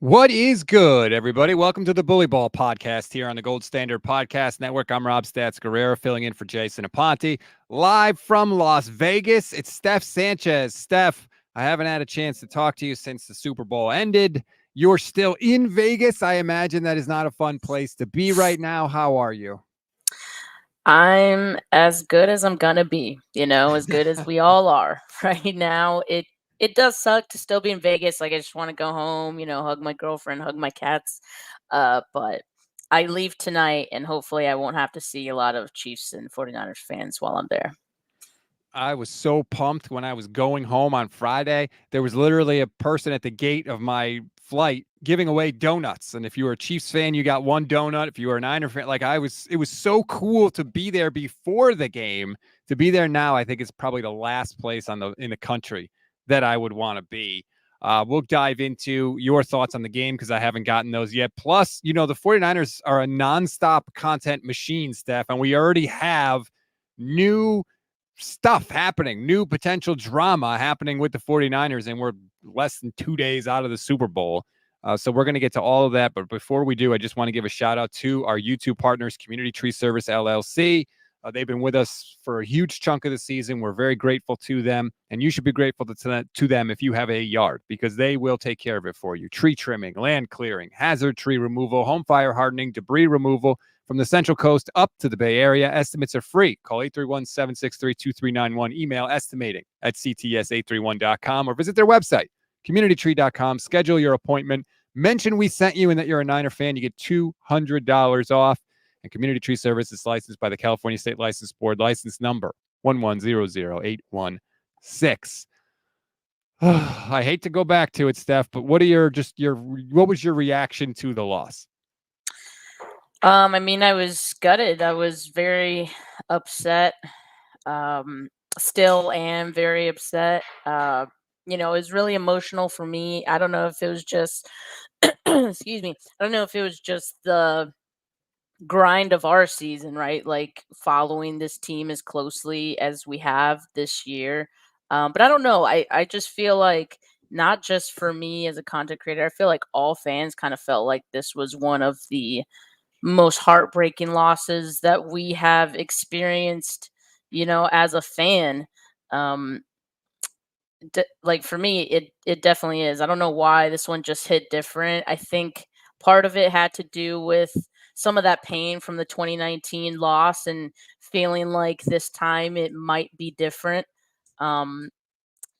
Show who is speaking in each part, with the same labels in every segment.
Speaker 1: What is good, everybody? Welcome to the Bully Ball podcast here on the Gold Standard Podcast Network. I'm Rob Stats Guerrera, filling in for Jason Aponte, live from Las Vegas. It's Steph Sanchez. Steph, I haven't had a chance to talk to you since the Super Bowl ended. You're still in Vegas. I imagine that is not a fun place to be right now. How are you?
Speaker 2: I'm as good as I'm gonna be, as good as we all are right now. It does suck to still be in Vegas. Like I just want to go home, hug my girlfriend, hug my cats. But I leave tonight and hopefully I won't have to see a lot of Chiefs and 49ers fans while I'm there.
Speaker 1: I was so pumped when I was going home on Friday. There was literally a person at the gate of my flight giving away donuts. And if you were a Chiefs fan, you got one donut. If you were a Niner fan, it was so cool to be there before the game. To be there now, I think is probably the last place in the country that I would want to be. We'll dive into your thoughts on the game because I haven't gotten those yet. Plus, the 49ers are a nonstop content machine, Steph, and we already have new stuff happening, new potential drama happening with the 49ers, and we're less than 2 days out of the Super Bowl. So we're going to get to all of that. But before we do, I just want to give a shout out to our YouTube partners, Community Tree Service LLC. They've been with us for a huge chunk of the season. We're very grateful to them, and you should be grateful to them if you have a yard, because they will take care of it for you. Tree trimming, land clearing, hazard tree removal, home fire hardening, debris removal, from the Central Coast up to the Bay Area. Estimates are free. Call 831-763-2391. Email estimating@cts831.com or visit their website, communitytree.com. Schedule your appointment. Mention we sent you and that you're a Niner fan. You get $200 off. And Community Tree Service is licensed by the California State License Board, license number 1100816. I hate to go back to it, Steph, but what was your reaction to the loss?
Speaker 2: I was gutted. I was very upset. Still am very upset. It was really emotional for me. I don't know if it was just excuse me. I don't know if it was just the grind of our season, right? Like following this team as closely as we have this year. But I don't know. I just feel like not just for me as a content creator, I feel like all fans kind of felt like this was one of the most heartbreaking losses that we have experienced, as a fan. Um, like for me, it definitely is. I don't know why this one just hit different. I think part of it had to do with some of that pain from the 2019 loss and feeling like this time it might be different. Um,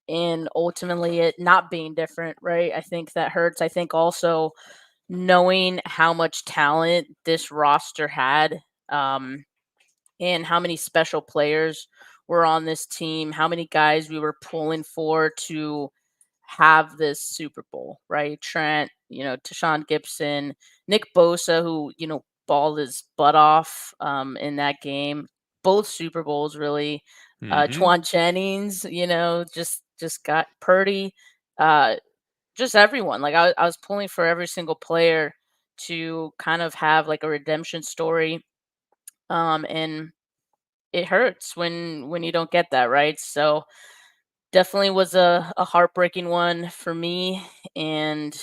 Speaker 2: and ultimately it not being different, right? I think that hurts. I think also knowing how much talent this roster had, um, and how many special players were on this team, how many guys we were pulling for to have this Super Bowl, right? Trent, Tashawn Gibson, Nick Bosa, who, balled his butt off in that game. Both Super Bowls, really. Twan Jennings, just got Purdy. Uh, just everyone. Like I was pulling for every single player to kind of have like a redemption story. And it hurts when you don't get that, right? So definitely was a heartbreaking one for me. And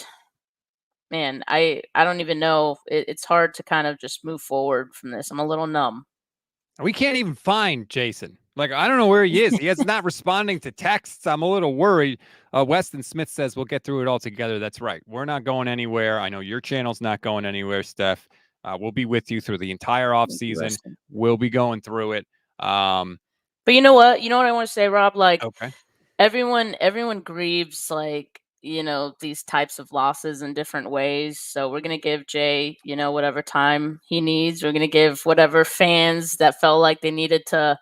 Speaker 2: man, I don't even know. It's hard to kind of just move forward from this. I'm a little numb.
Speaker 1: We can't even find Jason. Like, I don't know where he is. He is not responding to texts. I'm a little worried. Weston Smith says we'll get through it all together. That's right. We're not going anywhere. I know your channel's not going anywhere, Steph. We'll be with you through the entire off season. We'll be going through it.
Speaker 2: But you know what? You know what I want to say, Rob? Like,
Speaker 1: okay.
Speaker 2: Everyone grieves, like, these types of losses in different ways. So we're gonna give Jay, whatever time he needs. We're gonna give whatever fans that felt like they needed to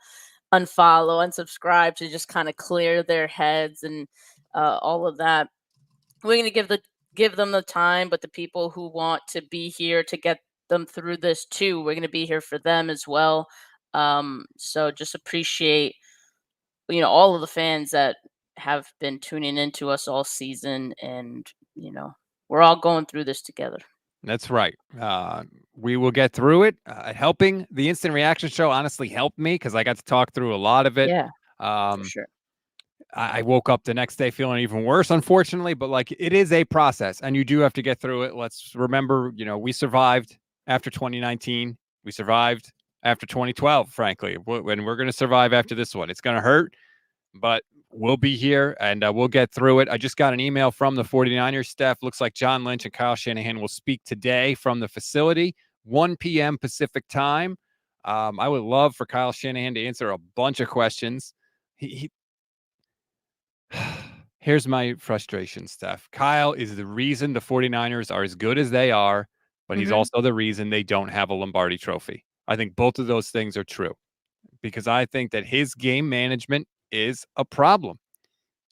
Speaker 2: unfollow, unsubscribe to just kind of clear their heads and all of that. We're gonna give them the time, but the people who want to be here to get them through this too, we're gonna be here for them as well. So just appreciate all of the fans that have been tuning into us all season, and we're all going through this together.
Speaker 1: That's right. We will get through it. Helping the instant reaction show honestly helped me because I got to talk through a lot of it.
Speaker 2: Yeah, for sure.
Speaker 1: I woke up the next day feeling even worse, unfortunately, but like it is a process and you do have to get through it. Let's remember, we survived after 2019. We survived after 2012, frankly, and we're going to survive after this one. It's going to hurt, but we'll be here and we'll get through it. I just got an email from the 49ers staff. Looks like John Lynch and Kyle Shanahan will speak today from the facility, 1 p.m. Pacific time. I would love for Kyle Shanahan to answer a bunch of questions. He Here's my frustration, Steph. Kyle is the reason the 49ers are as good as they are, but he's
Speaker 2: Hmm.
Speaker 1: also the reason they don't have a Lombardi trophy. I think both of those things are true because I think that his game management is a problem.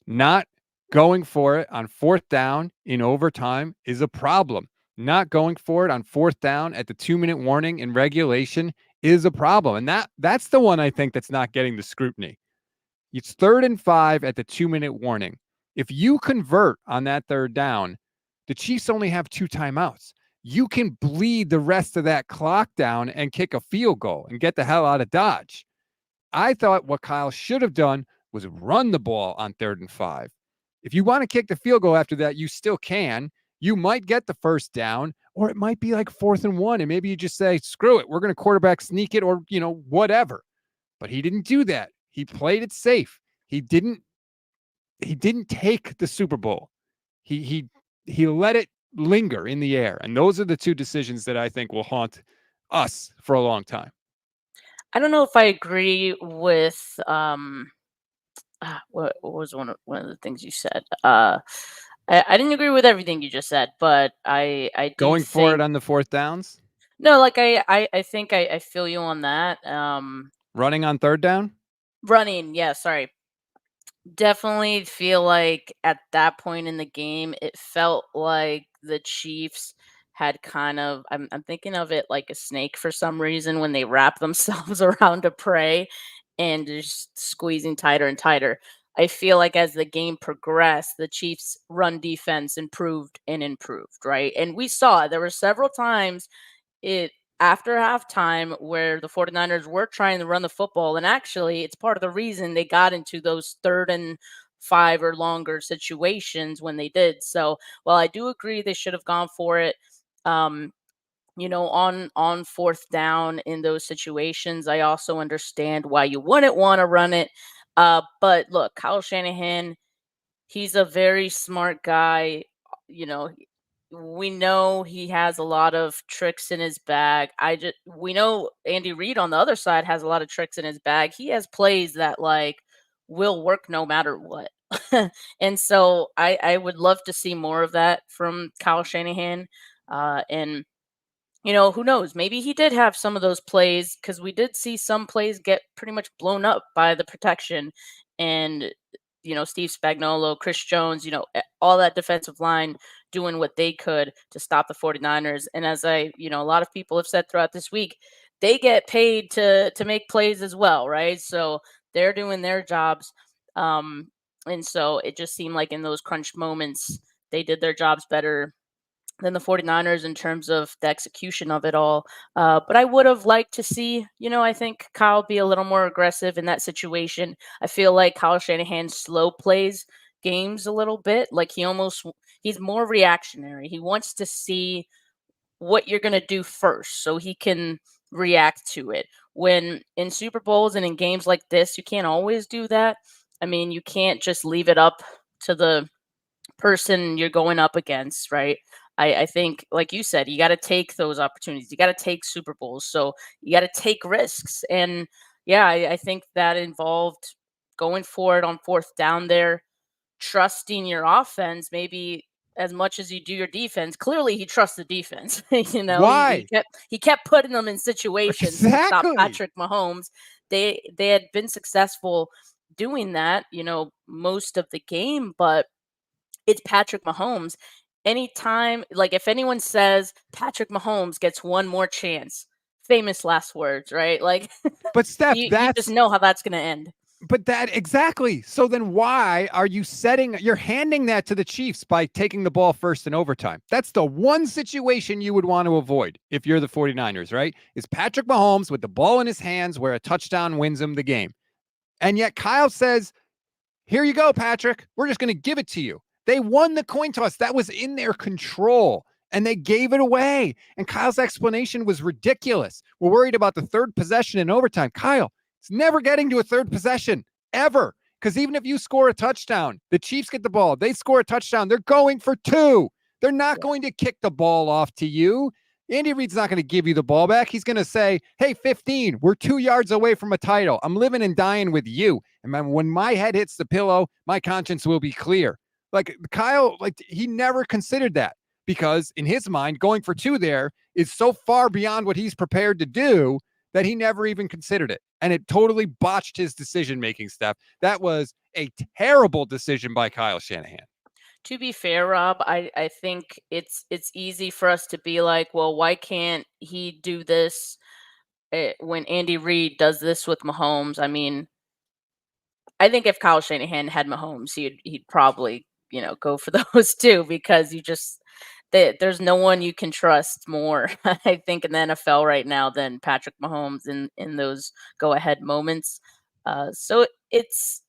Speaker 1: Not going for it on fourth down in overtime is a problem. Not going for it on fourth down at the 2-minute warning in regulation is a problem. And that's the one I think that's not getting the scrutiny. It's 3rd and 5 at the 2-minute warning. If you convert on that third down, the Chiefs only have 2 timeouts. You can bleed the rest of that clock down and kick a field goal and get the hell out of Dodge. I thought what Kyle should have done was run the ball on 3rd and 5. If you want to kick the field goal after that, you still can. You might get the first down, or it might be like 4th and 1, and maybe you just say, screw it, we're going to quarterback sneak it, or, whatever. But he didn't do that. He played it safe. He didn't take the Super Bowl. He let it linger in the air. And those are the 2 decisions that I think will haunt us for a long time.
Speaker 2: I don't know if I agree with what was one of the things you said. I didn't agree with everything you just said, but I do
Speaker 1: Going for it
Speaker 2: think
Speaker 1: on the 4th downs,
Speaker 2: no, like I think I feel you on that.
Speaker 1: running on 3rd down.
Speaker 2: Running, yeah, sorry. Definitely feel like at that point in the game, it felt like the Chiefs had kind of I'm thinking of it like a snake for some reason when they wrap themselves around a prey and just squeezing tighter and tighter. I feel like as the game progressed, the Chiefs' run defense improved and improved, right? And we saw there were several times it after halftime where the 49ers were trying to run the football, and actually it's part of the reason they got into those 3rd and 5 or longer situations when they did. So while I do agree they should have gone for it, um, on fourth down in those situations, I also understand why you wouldn't want to run it. But look, Kyle Shanahan, he's a very smart guy. You know, we know he has a lot of tricks in his bag. We know Andy Reid on the other side has a lot of tricks in his bag. He has plays that like will work no matter what. And so I would love to see more of that from Kyle Shanahan. And who knows? Maybe he did have some of those plays because we did see some plays get pretty much blown up by the protection. And, Steve Spagnuolo, Chris Jones, all that defensive line doing what they could to stop the 49ers. And as a lot of people have said throughout this week, they get paid to make plays as well, right? So they're doing their jobs. And so it just seemed like in those crunch moments, they did their jobs better than the 49ers in terms of the execution of it all. But I would have liked to see, I think Kyle be a little more aggressive in that situation. I feel like Kyle Shanahan slow plays games a little bit. Like he's more reactionary. He wants to see what you're going to do first so he can react to it. When in Super Bowls and in games like this, you can't always do that. I mean, you can't just leave it up to the person you're going up against, right? I think, like you said, you got to take those opportunities. You got to take Super Bowls. So you got to take risks. And yeah, I think that involved going for it on fourth down there, trusting your offense, maybe as much as you do your defense. Clearly, he trusts the defense. He
Speaker 1: Why?
Speaker 2: kept putting them in situations to stop
Speaker 1: Exactly.
Speaker 2: Patrick Mahomes. They had been successful doing that, most of the game, but it's Patrick Mahomes. Anytime, like if anyone says Patrick Mahomes gets one more chance, famous last words, right? Like
Speaker 1: But Steph,
Speaker 2: you just know how that's going to end.
Speaker 1: but that exactly. So then why are you're handing that to the Chiefs by taking the ball first in overtime? That's the one situation you would want to avoid if you're the 49ers, right? Is Patrick Mahomes with the ball in his hands where a touchdown wins him the game. And yet Kyle says, here you go, Patrick. We're just going to give it to you. They won the coin toss. That was in their control, and they gave it away. And Kyle's explanation was ridiculous. We're worried about the third possession in overtime. Kyle, it's never getting to a third possession, ever. Because even if you score a touchdown, the Chiefs get the ball, they score a touchdown, they're going for two. They're not going to kick the ball off to you. Andy Reid's not going to give you the ball back. He's going to say, hey, 15, we're 2 yards away from a title. I'm living and dying with you. And when my head hits the pillow, my conscience will be clear. Like Kyle, like he never considered that because in his mind, going for two there is so far beyond what he's prepared to do that he never even considered it. And it totally botched his decision-making, Steph. That was a terrible decision by Kyle Shanahan.
Speaker 2: To be fair, Rob, I think it's easy for us to be like, well, why can't he do this when Andy Reid does this with Mahomes? I mean, I think if Kyle Shanahan had Mahomes, he'd probably go for those too because there's no one you can trust more. I think in the NFL right now than Patrick Mahomes in those go ahead moments. So it's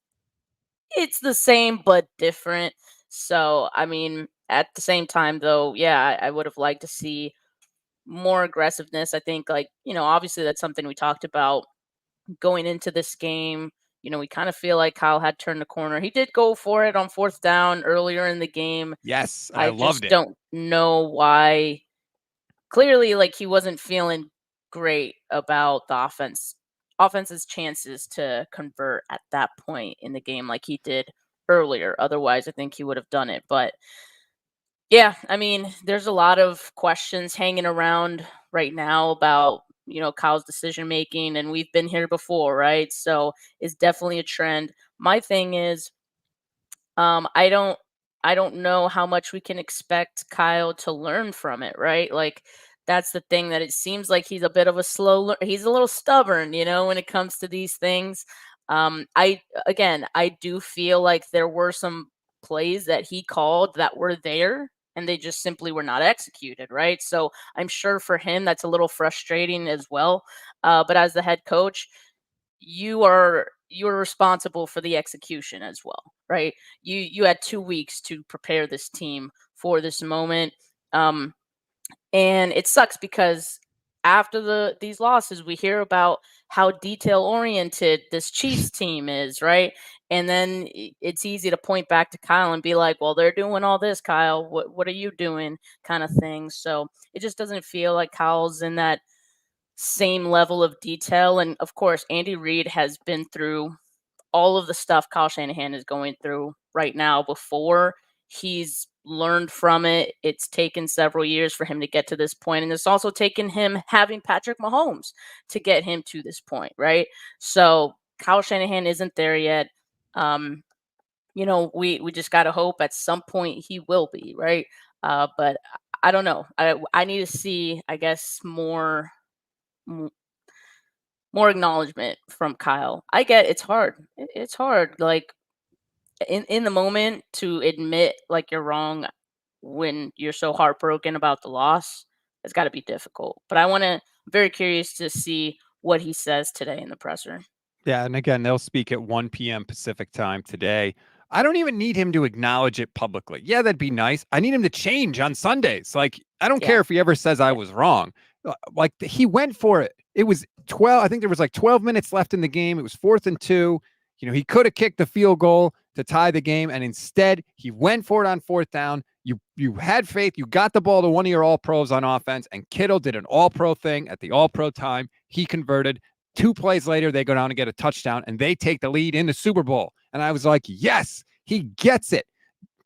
Speaker 2: the same but different. So, I mean, at the same time, though, yeah, I would have liked to see more aggressiveness. I think, like, obviously that's something we talked about going into this game. We kind of feel like Kyle had turned the corner. He did go for it on fourth down earlier in the game.
Speaker 1: Yes, I
Speaker 2: I
Speaker 1: loved
Speaker 2: just
Speaker 1: it.
Speaker 2: don't know why. Clearly, like, he wasn't feeling great about the offense's chances to convert at that point in the game like he did earlier. Otherwise, I think he would have done it. But yeah, I mean, there's a lot of questions hanging around right now about, Kyle's decision making, and we've been here before, right? So it's definitely a trend. My thing is, I don't know how much we can expect Kyle to learn from it, right? Like that's the thing that it seems like he's a bit of a he's a little stubborn, when it comes to these things. I do feel like there were some plays that he called that were there and they just simply were not executed, right? So I'm sure for him that's a little frustrating as well. But as the head coach, you're responsible for the execution as well, right? You had 2 weeks to prepare this team for this moment, and it sucks because after these losses, we hear about how detail oriented this Chiefs team is, right? And then it's easy to point back to Kyle and be like, "Well, they're doing all this, Kyle. What are you doing?" kind of thing. So it just doesn't feel like Kyle's in that same level of detail. And of course, Andy Reid has been through all of the stuff Kyle Shanahan is going through right now before. He's learned from it. It's taken several years for him to get to this point, and it's also taken him having Patrick Mahomes to get him to this point, right? So Kyle Shanahan isn't there yet. We just got to hope at some point he will be, right? But I don't know. I need to see, I guess, more acknowledgement from Kyle. I get it's hard. It's hard. Like in the moment to admit like you're wrong when you're so heartbroken about the loss. It's got to be difficult. But very curious to see what he says today in the presser.
Speaker 1: Yeah, and again, they'll speak at 1 p.m. Pacific time today. I don't even need him to acknowledge it publicly. Yeah, that'd be nice. I need him to change on Sundays. Like, I don't
Speaker 2: Yeah.
Speaker 1: care if he ever says I was wrong. Like, he went for it. It was 12. I think there was like 12 minutes left in the game. It was 4th and 2. He could have kicked the field goal to tie the game, and instead he went for it on fourth down. You had faith. You got the ball to one of your all-pros on offense, and Kittle did an all-pro thing at the all-pro time. He converted. 2 plays later, they go down and get a touchdown, and they take the lead in the Super Bowl. And I was like, yes, he gets it.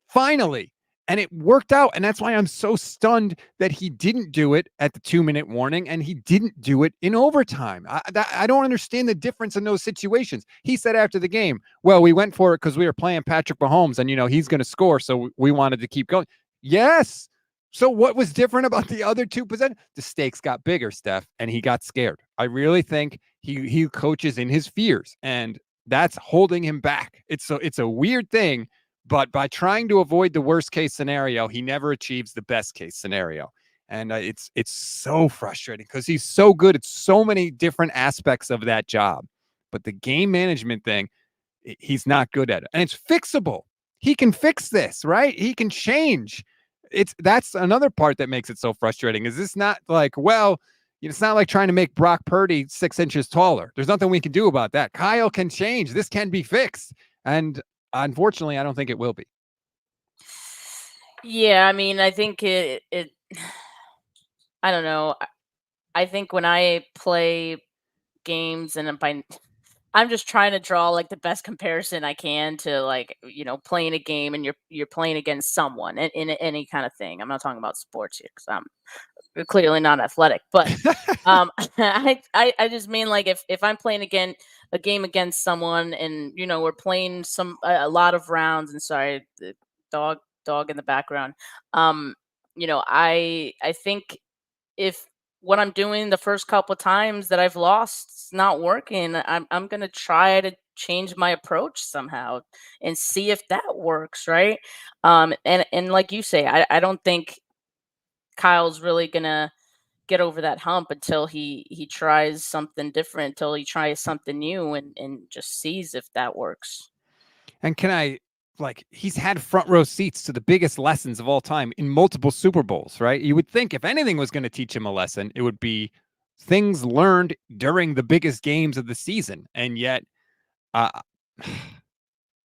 Speaker 1: Finally. And it worked out. And that's why I'm so stunned that he didn't do it at the 2-minute warning and he didn't do it in overtime. I don't understand the difference in those situations. He said after the game, well, we went for it because we were playing Patrick Mahomes and, he's going to score. So we wanted to keep going. Yes. So what was different about the other 2%? The stakes got bigger, Steph, and he got scared. I really think he coaches in his fears, and that's holding him back. It's a weird thing, but by trying to avoid the worst case scenario, he never achieves the best case scenario. And it's so frustrating because he's so good at so many different aspects of that job. But the game management thing, he's not good at it. And it's fixable. He can fix this, right? He can change. That's another part that makes it so frustrating. Is this not like, well, it's not like trying to make Brock Purdy 6 inches taller. There's nothing we can do about that. Kyle can change. This can be fixed. And unfortunately, I don't think it will be.
Speaker 2: Yeah, I mean, I think I don't know. I think when I play games and I'm just trying to draw like the best comparison I can to like, playing a game and you're playing against someone in any kind of thing. I'm not talking about sports here because I'm clearly not athletic, but I just mean like if I'm playing again a game against someone and we're playing a lot of rounds, and sorry, the dog in the background. Um, I think if what I'm doing the first couple of times that I've lost is not working, I'm gonna try to change my approach somehow and see if that works, right? And like you say, I don't think Kyle's really gonna get over that hump until he tries something different, until he tries something new and just sees if that works.
Speaker 1: And he's had front row seats to the biggest lessons of all time in multiple Super Bowls, right? You would think if anything was going to teach him a lesson, it would be things learned during the biggest games of the season. And yet, uh,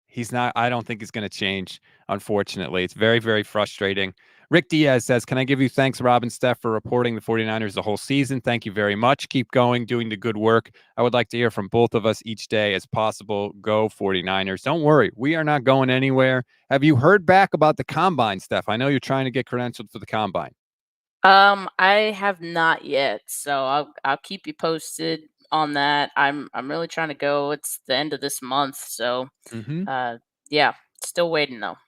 Speaker 1: he's not. I don't think he's going to change, unfortunately. It's very, very frustrating. Rick Diaz says, can I give you thanks, Rob and Steph, for reporting the 49ers the whole season? Thank you very much. Keep going, doing the good work. I would like to hear from both of us each day as possible. Go 49ers. Don't worry. We are not going anywhere. Have you heard back about the combine, Steph? I know you're trying to get credentialed for the combine.
Speaker 2: I have not yet, so I'll keep you posted on that. I'm really trying to go. It's the end of this month, so
Speaker 1: Mm-hmm.
Speaker 2: uh yeah, still waiting though.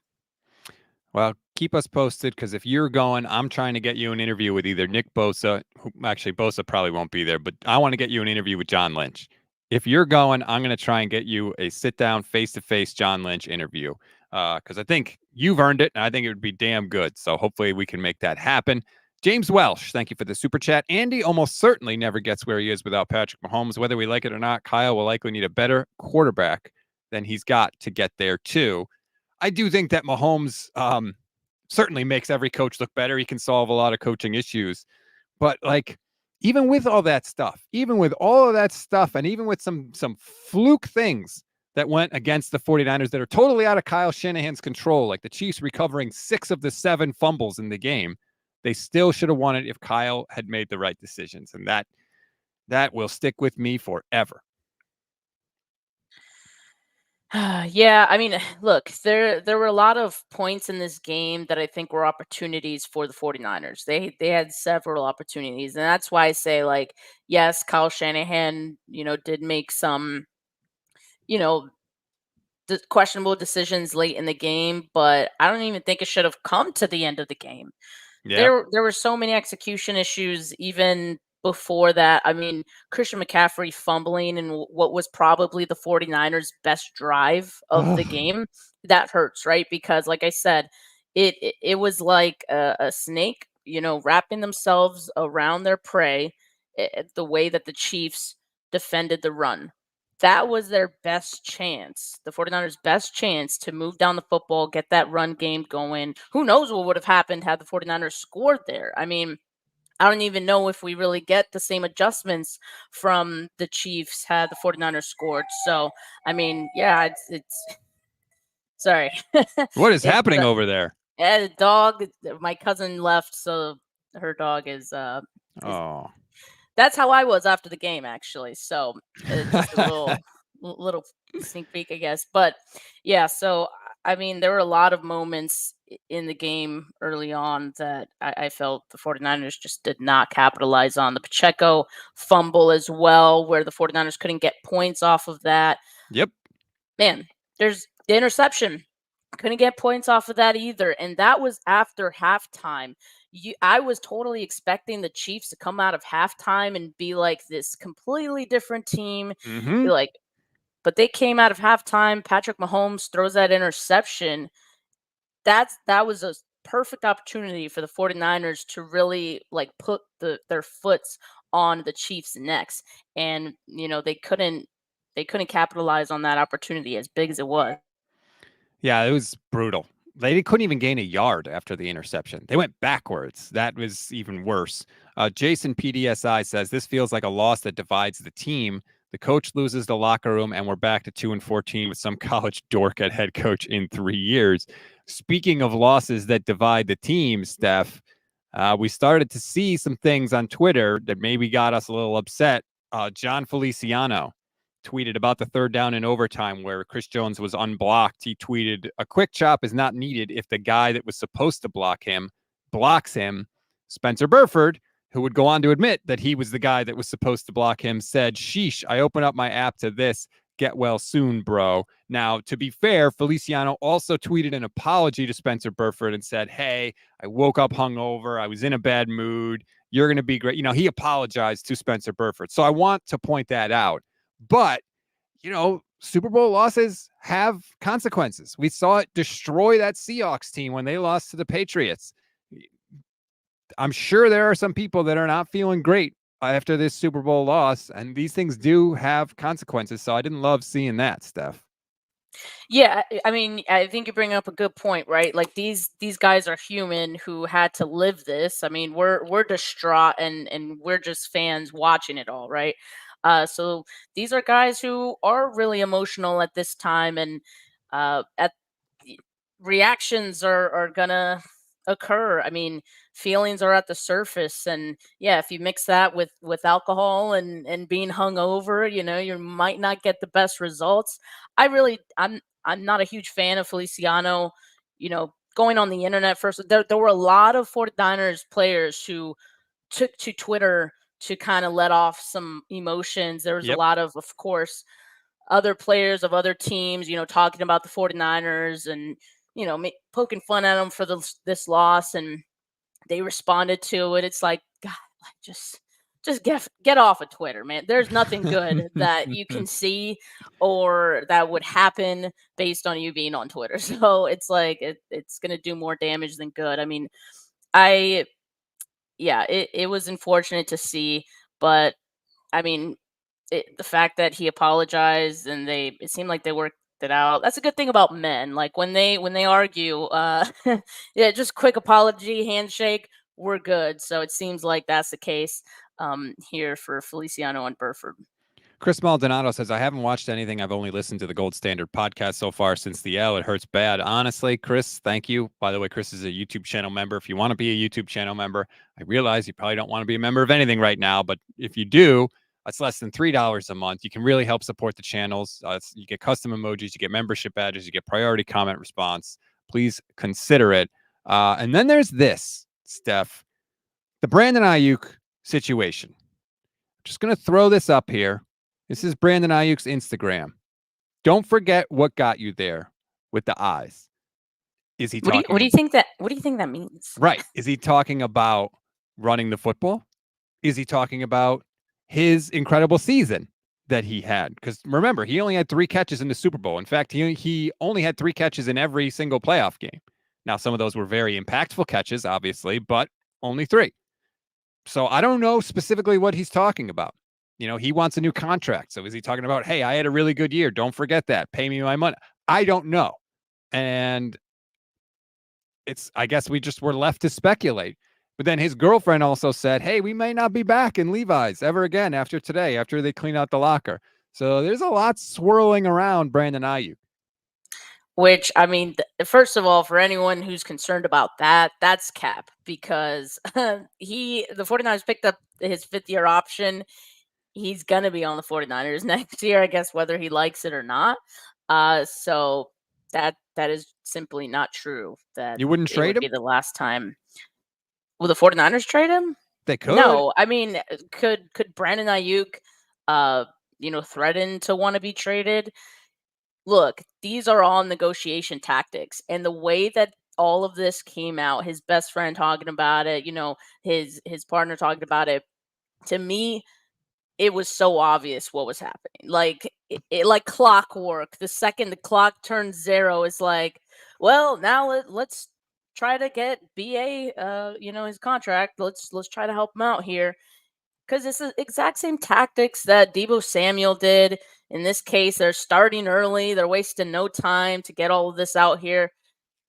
Speaker 1: Well, keep us posted because if you're going, I'm trying to get you an interview with either Nick Bosa, who actually Bosa probably won't be there, but I want to get you an interview with John Lynch. If you're going, I'm going to try and get you a sit down, face to face John Lynch interview because I think you've earned it and I think it would be damn good. So hopefully we can make that happen. James Welsh, thank you for the super chat. Andy almost certainly never gets where he is without Patrick Mahomes. Whether we like it or not, Kyle will likely need a better quarterback than he's got to get there, too. I do think that Mahomes certainly makes every coach look better. He can solve a lot of coaching issues. But even with all that stuff, even with all of that stuff, and even with some fluke things that went against the 49ers that are totally out of Kyle Shanahan's control, like the Chiefs recovering 6 of the 7 fumbles in the game, they still should have won it if Kyle had made the right decisions. And that will stick with me forever.
Speaker 2: Yeah, I mean, look, there were a lot of points in this game that I think were opportunities for the 49ers. They had several opportunities, and that's why I say like, yes, Kyle Shanahan, did make some, you know, questionable decisions late in the game, but I don't even think it should have come to the end of the game.
Speaker 1: Yeah.
Speaker 2: There were so many execution issues even before that. I mean, Christian McCaffrey fumbling in what was probably the 49ers best drive of the game. That hurts, right? Because like I said, it was like a snake, wrapping themselves around their prey, the way that the Chiefs defended the run. That was their best chance, the 49ers' best chance to move down the football, get that run game going. Who knows what would have happened had the 49ers scored there? I mean, I don't even know if we really get the same adjustments from the Chiefs had the 49ers scored. So, I mean, yeah, it's sorry.
Speaker 1: What is
Speaker 2: It's
Speaker 1: happening over there?
Speaker 2: the dog, my cousin left, so her dog is
Speaker 1: Oh.
Speaker 2: that's how I was after the game, actually. So just a little sneak peek, I guess. But yeah, so I mean, there were a lot of moments in the game early on that I felt the 49ers just did not capitalize on. The Pacheco fumble as well, where the 49ers couldn't get points off of that.
Speaker 1: Yep.
Speaker 2: Man, there's the interception. Couldn't get points off of that either. And that was after halftime. I was totally expecting the Chiefs to come out of halftime and be like this completely different team.
Speaker 1: Mm-hmm.
Speaker 2: Like, but they came out of halftime. Patrick Mahomes throws that interception. That was a perfect opportunity for the 49ers to really like put their foots on the Chiefs' necks. And they they couldn't capitalize on that opportunity as big as it was.
Speaker 1: Yeah, it was brutal. They couldn't even gain a yard after the interception. They went backwards. That was even worse. Jason PDSI says this feels like a loss that divides the team. The coach loses the locker room, and we're back to 2-14 with some college dork at head coach in 3 years. Speaking of losses that divide the team, Steph, we started to see some things on Twitter that maybe got us a little upset. John Feliciano tweeted about the third down in overtime where Chris Jones was unblocked. He tweeted, "A quick chop is not needed if the guy that was supposed to block him blocks him." Spencer Burford, who would go on to admit that he was the guy that was supposed to block him, said, "Sheesh, I open up my app to this. Get well soon, bro." Now, to be fair, Feliciano also tweeted an apology to Spencer Burford and said, "Hey, I woke up hungover. I was in a bad mood. You're going to be great." He apologized to Spencer Burford. So I want to point that out. But, Super Bowl losses have consequences. We saw it destroy that Seahawks team when they lost to the Patriots. I'm sure there are some people that are not feeling great after this Super Bowl loss, and these things do have consequences. So I didn't love seeing that, Steph.
Speaker 2: Yeah, I mean, I think you bring up a good point, right? Like these guys are human who had to live this. I mean, we're distraught and we're just fans watching it all, right? So these are guys who are really emotional at this time, and at reactions are gonna occur. I mean, feelings are at the surface, and yeah, if you mix that with alcohol and being hungover, you might not get the best results. I'm not a huge fan of Feliciano. Going on the internet first, there were a lot of 49ers players who took to Twitter to kind of let off some emotions. There was a
Speaker 1: Yep.
Speaker 2: lot of course, other players of other teams, talking about the 49ers and, poking fun at them for this loss. And they responded to it. It's like, God, like just get off of Twitter, man. There's nothing good that you can see or that would happen based on you being on Twitter. So it's like it's gonna do more damage than good. I mean, I yeah, it was unfortunate to see, but I mean, the fact that he apologized and it seemed like they worked it out. That's a good thing about men. Like when they argue, yeah, just quick apology, handshake, we're good. So it seems like that's the case here for Feliciano and Burford.
Speaker 1: Chris Maldonado says, "I haven't watched anything. I've only listened to the Gold Standard podcast so far since the L. It hurts bad." Honestly, Chris, thank you. By the way, Chris is a YouTube channel member. If you want to be a YouTube channel member, I realize you probably don't want to be a member of anything right now, but if you do, that's less than $3 a month. You can really help support the channels. You get custom emojis, you get membership badges, you get priority comment response. Please consider it. And then there's this, Steph, the Brandon Aiyuk situation. Just going to throw this up here. This is Brandon Aiyuk's Instagram. Don't forget what got you there with the eyes. Is he talking?
Speaker 2: What do you think that means?
Speaker 1: Right. Is he talking about running the football? Is he talking about his incredible season that he had? Because remember, he only had 3 catches in the Super Bowl. In fact, he only had 3 catches in every single playoff game. Now, some of those were very impactful catches, obviously, but only 3. So I don't know specifically what he's talking about. He wants a new contract. So is he talking about, hey, I had a really good year. Don't forget that. Pay me my money. I don't know. And I guess we just were left to speculate. But then his girlfriend also said, hey, we may not be back in Levi's ever again after today, after they clean out the locker. So there's a lot swirling around Brandon Aiyuk.
Speaker 2: Which, I mean, first of all, for anyone who's concerned about that, that's cap because the 49ers picked up his 5th-year option. He's going to be on the 49ers next year, I guess, whether he likes it or not. So that is simply not true. That
Speaker 1: You wouldn't
Speaker 2: it
Speaker 1: trade
Speaker 2: would
Speaker 1: him?
Speaker 2: be the last time. Will the 49ers trade him?
Speaker 1: They could.
Speaker 2: No, I mean, could Brandon Aiyuk, threaten to want to be traded? Look, these are all negotiation tactics, and the way that all of this came out, his best friend talking about it, his partner talking about it. To me, it was so obvious what was happening. Like it like clockwork. The second the clock turns 0, it's like, well, now let's try to get BA his contract. Let's try to help him out here. because it's the exact same tactics that Debo Samuel did. In this case, they're starting early. They're wasting no time to get all of this out here.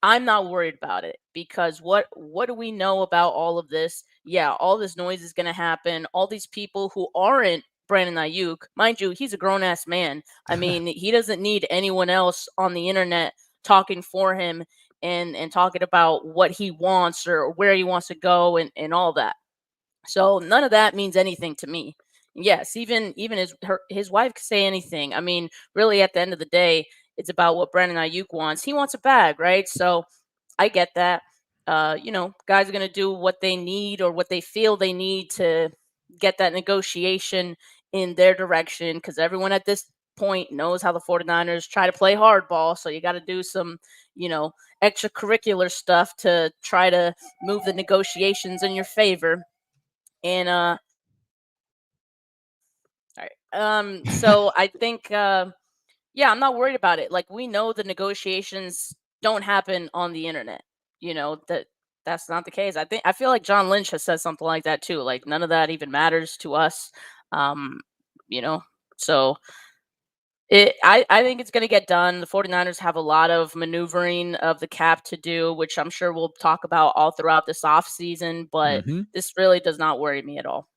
Speaker 2: I'm not worried about it because what do we know about all of this? Yeah, all this noise is going to happen. All these people who aren't Brandon Ayuk, mind you, he's a grown ass man. I mean, he doesn't need anyone else on the internet talking for him and talking about what he wants or where he wants to go and all that. So none of that means anything to me. Yes, even his wife could say anything. I mean, really, at the end of the day, it's about what Brandon Ayuk wants. He wants a bag, right? So I get that. Guys are gonna do what they need or what they feel they need to get that negotiation in their direction because everyone at this point knows how the 49ers try to play hardball. So you got to do some, extracurricular stuff to try to move the negotiations in your favor. And all right. So I think yeah, I'm not worried about it. Like we know the negotiations don't happen on the internet. That's not the case. I feel like John Lynch has said something like that too. Like none of that even matters to us. Um, you know. So I think it's going to get done. The 49ers have a lot of maneuvering of the cap to do, which I'm sure we'll talk about all throughout this offseason, but
Speaker 1: Hmm.
Speaker 2: this really does not worry me at all.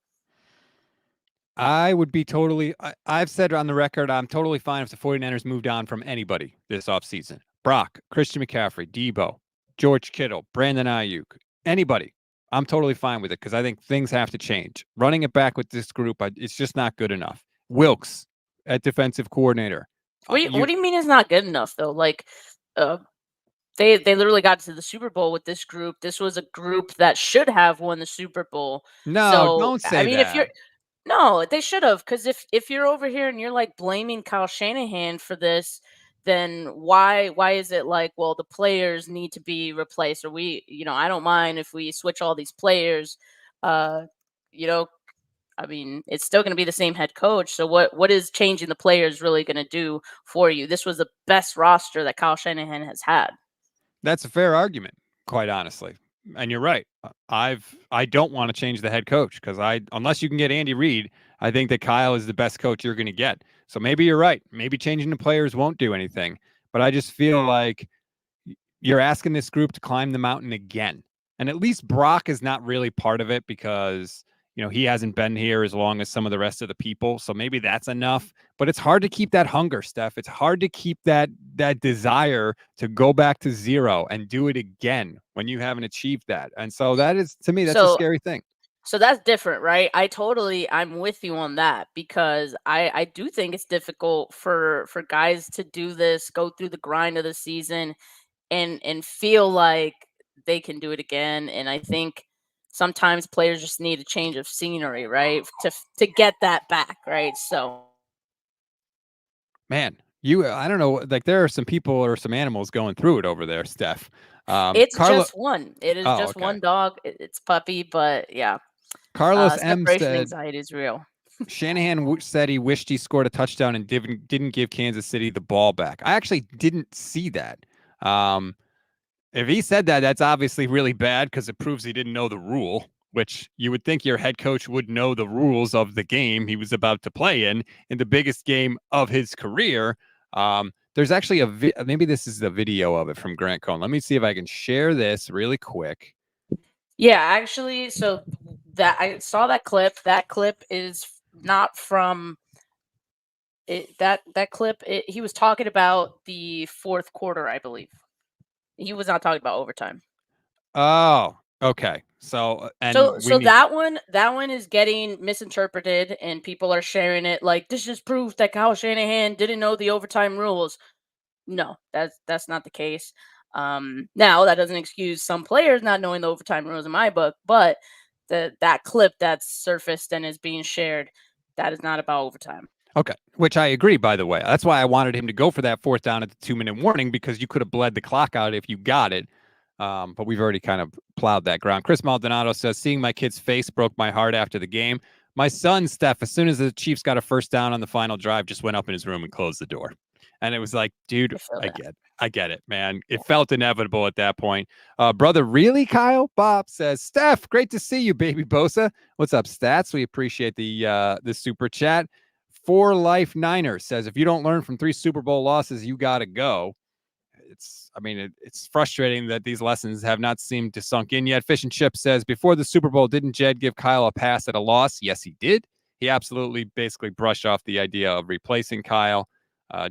Speaker 1: I would be totally, I've said on the record, I'm totally fine if the 49ers moved on from anybody this offseason. Brock, Christian McCaffrey, Debo, George Kittle, Brandon Aiyuk, anybody. I'm totally fine with it because I think things have to change. Running it back with this group, it's just not good enough. Wilkes at defensive coordinator.
Speaker 2: What do you mean it's not good enough though? Like, uh, they literally got to the Super Bowl with this group. This was a group that should have won the Super Bowl.
Speaker 1: No,
Speaker 2: So
Speaker 1: don't
Speaker 2: I
Speaker 1: say
Speaker 2: mean, if you're
Speaker 1: that.
Speaker 2: no, they should have because if you're over here and you're like blaming Kyle Shanahan for this, then why is it like well the players need to be replaced or I don't mind if we switch all these players, uh, you know I mean, it's still going to be the same head coach. So what is changing the players really going to do for you? This was the best roster that Kyle Shanahan has had.
Speaker 1: That's a fair argument, quite honestly. And you're right. I don't want to change the head coach because unless you can get Andy Reid, I think that Kyle is the best coach you're going to get. So maybe you're right. Maybe changing the players won't do anything. But I just feel like you're asking this group to climb the mountain again. And at least Brock is not really part of it because, he hasn't been here as long as some of the rest of the people. So maybe that's enough. But it's hard to keep that hunger, Steph. It's hard to keep that desire to go back to zero and do it again when you haven't achieved that. And so that is, to me, that's a
Speaker 2: So
Speaker 1: scary thing.
Speaker 2: so that's different, right? I'm with you on that because I do think it's difficult for guys to do this, go through the grind of the season and feel like they can do it again. And I think sometimes players just need a change of scenery, right? To get that back, right? So
Speaker 1: Man, I don't know, like there are some people or some animals going through it over there, Steph.
Speaker 2: it's
Speaker 1: Carla,
Speaker 2: just one. It is
Speaker 1: oh,
Speaker 2: just
Speaker 1: okay.
Speaker 2: one dog. It's puppy, but yeah,
Speaker 1: Carlos M
Speaker 2: separation
Speaker 1: said,
Speaker 2: anxiety is real.
Speaker 1: Shanahan said he wished he scored a touchdown and didn't give Kansas City the ball back. I actually didn't see that. Um, if he said that, that's obviously really bad because it proves he didn't know the rule, which you would think your head coach would know the rules of the game he was about to play in the biggest game of his career. There's actually maybe this is the video of it from Grant Cohn. Let me see if I can share this really quick.
Speaker 2: Yeah, actually, so that I saw that clip. That clip is not from it. That clip. He was talking about the fourth quarter, I believe. He was not talking about overtime.
Speaker 1: Oh, okay. So,
Speaker 2: So
Speaker 1: and we
Speaker 2: so
Speaker 1: need,
Speaker 2: that one is getting misinterpreted, and people are sharing it like this is proof that Kyle Shanahan didn't know the overtime rules. No, that's not the case. Now that doesn't excuse some players not knowing the overtime rules in my book, but that clip that's surfaced and is being shared, that is not about overtime.
Speaker 1: okay, which I agree, by the way. That's why I wanted him to go for that fourth down at the 2-minute warning because you could have bled the clock out if you got it. But we've already kind of plowed that ground. Chris Maldonado says, seeing my kid's face broke my heart after the game. My son, Steph, as soon as the Chiefs got a first down on the final drive, just went up in his room and closed the door. And it was like, dude,
Speaker 2: I feel
Speaker 1: I
Speaker 2: that.
Speaker 1: get, I get it, man. It felt inevitable at that point. Brother, really, Kyle? Bob says, Steph, great to see you, baby Bosa. What's up, Stats? We appreciate the super chat. For Life Niner says, if you don't learn from 3 Super Bowl losses, you got to go. It's frustrating that these lessons have not seemed to sunk in yet. Fish and Chip says, before the Super Bowl, didn't Jed give Kyle a pass at a loss? Yes, he did. He absolutely basically brushed off the idea of replacing Kyle.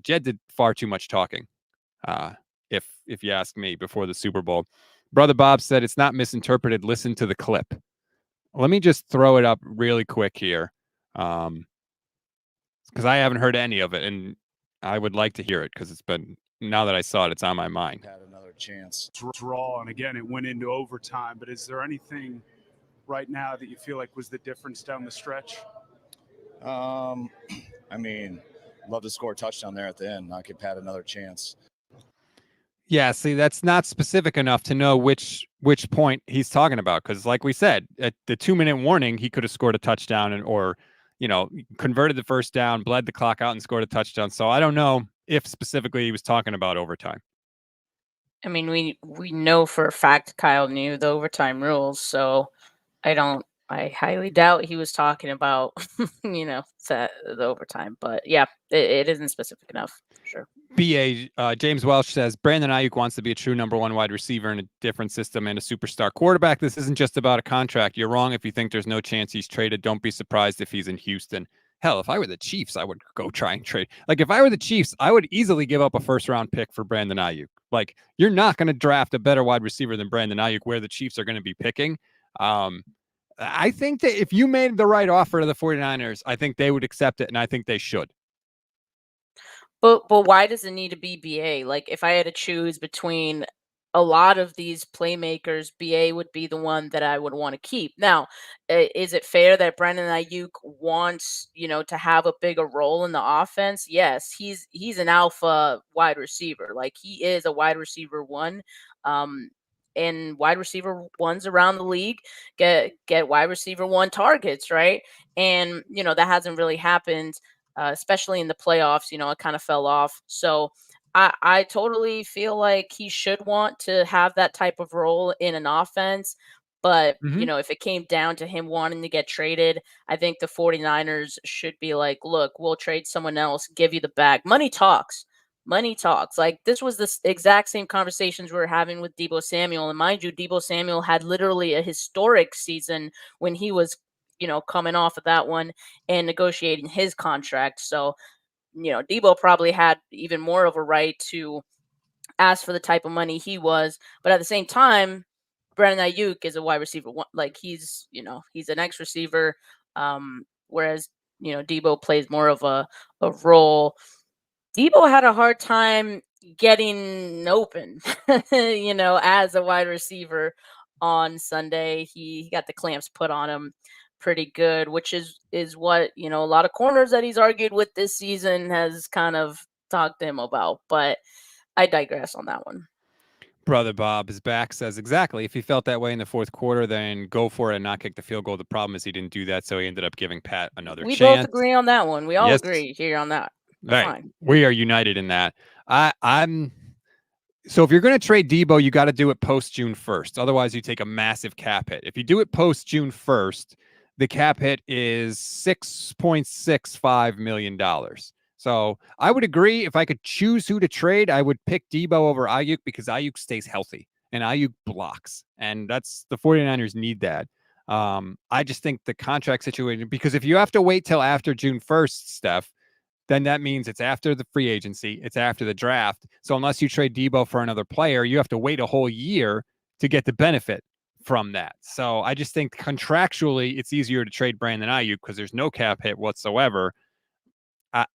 Speaker 1: Jed did far too much talking, if you ask me, before the Super Bowl. Brother Bob said, it's not misinterpreted. Listen to the clip. Let me just throw it up really quick here, because I haven't heard any of it, and I would like to hear it because it's been, now that I saw it, it's on my mind.
Speaker 3: Had another chance. Draw, and again, it went into overtime, but is there anything right now that you feel like was the difference down the stretch?
Speaker 4: I mean, love to score a touchdown there at the end, not give Pat another chance.
Speaker 1: Yeah, see, that's not specific enough to know which point he's talking about, because like we said, at the 2-minute warning, he could have scored a touchdown or converted the first down, bled the clock out, and scored a touchdown. So I don't know if specifically he was talking about overtime.
Speaker 2: I mean, we know for a fact Kyle knew the overtime rules, so I highly doubt he was talking about, the overtime. But yeah, it isn't specific enough, for sure.
Speaker 1: James Welsh says, Brandon Aiyuk wants to be a true number 1 wide receiver in a different system and a superstar quarterback. This isn't just about a contract. You're wrong if you think there's no chance he's traded. Don't be surprised if he's in Houston. Hell, if I were the Chiefs, I would go try and trade. Like, if I were the Chiefs, I would easily give up a first-round pick for Brandon Aiyuk. Like, you're not going to draft a better wide receiver than Brandon Aiyuk where the Chiefs are going to be picking. I think that if you made the right offer to the 49ers, I think they would accept it, and I think they should.
Speaker 2: But why does it need to be BA? Like, if I had to choose between a lot of these playmakers, BA would be the one that I would want to keep. Now, is it fair that Brandon Aiyuk wants, to have a bigger role in the offense? Yes, he's an alpha wide receiver. Like, he is a wide receiver 1. And wide receiver 1s around the league get wide receiver 1 targets, right? And that hasn't really happened. Especially in the playoffs, it kind of fell off. So I totally feel like he should want to have that type of role in an offense. But, if it came down to him wanting to get traded, I think the 49ers should be like, look, we'll trade someone else, give you the bag. Money talks. Money talks. Like, this was the exact same conversations we were having with Deebo Samuel. And mind you, Deebo Samuel had literally a historic season when he was coming off of that one and negotiating his contract. So, Debo probably had even more of a right to ask for the type of money he was. But at the same time, Brandon Aiyuk is a wide receiver. Like, he's an X receiver. Whereas, Debo plays more of a role. Debo had a hard time getting open, as a wide receiver on Sunday. He got the clamps put on him pretty good, which is what, a lot of corners that he's argued with this season has kind of talked to him about. But I digress on that one.
Speaker 1: Brother Bob is back, says, exactly. If he felt that way in the fourth quarter, then go for it and not kick the field goal. The problem is he didn't do that, so he ended up giving Pat another
Speaker 2: We
Speaker 1: chance.
Speaker 2: both agree on that one. We all
Speaker 1: Yes.
Speaker 2: agree here on that.
Speaker 1: Right.
Speaker 2: Fine.
Speaker 1: We are united in that. So if you're going to trade Debo, you got to do it post June 1st. Otherwise, you take a massive cap hit. If you do it post June 1st, the cap hit is $6.65 million. So I would agree, if I could choose who to trade, I would pick Debo over Aiyuk, because Aiyuk stays healthy and Aiyuk blocks. And that's, the 49ers need that. I just think the contract situation, because if you have to wait till after June 1st, Steph, then that means it's after the free agency, it's after the draft. So unless you trade Debo for another player, you have to wait a whole year to get the benefit from that. So I just think contractually it's easier to trade Brandon Aiyuk because there's no cap hit whatsoever.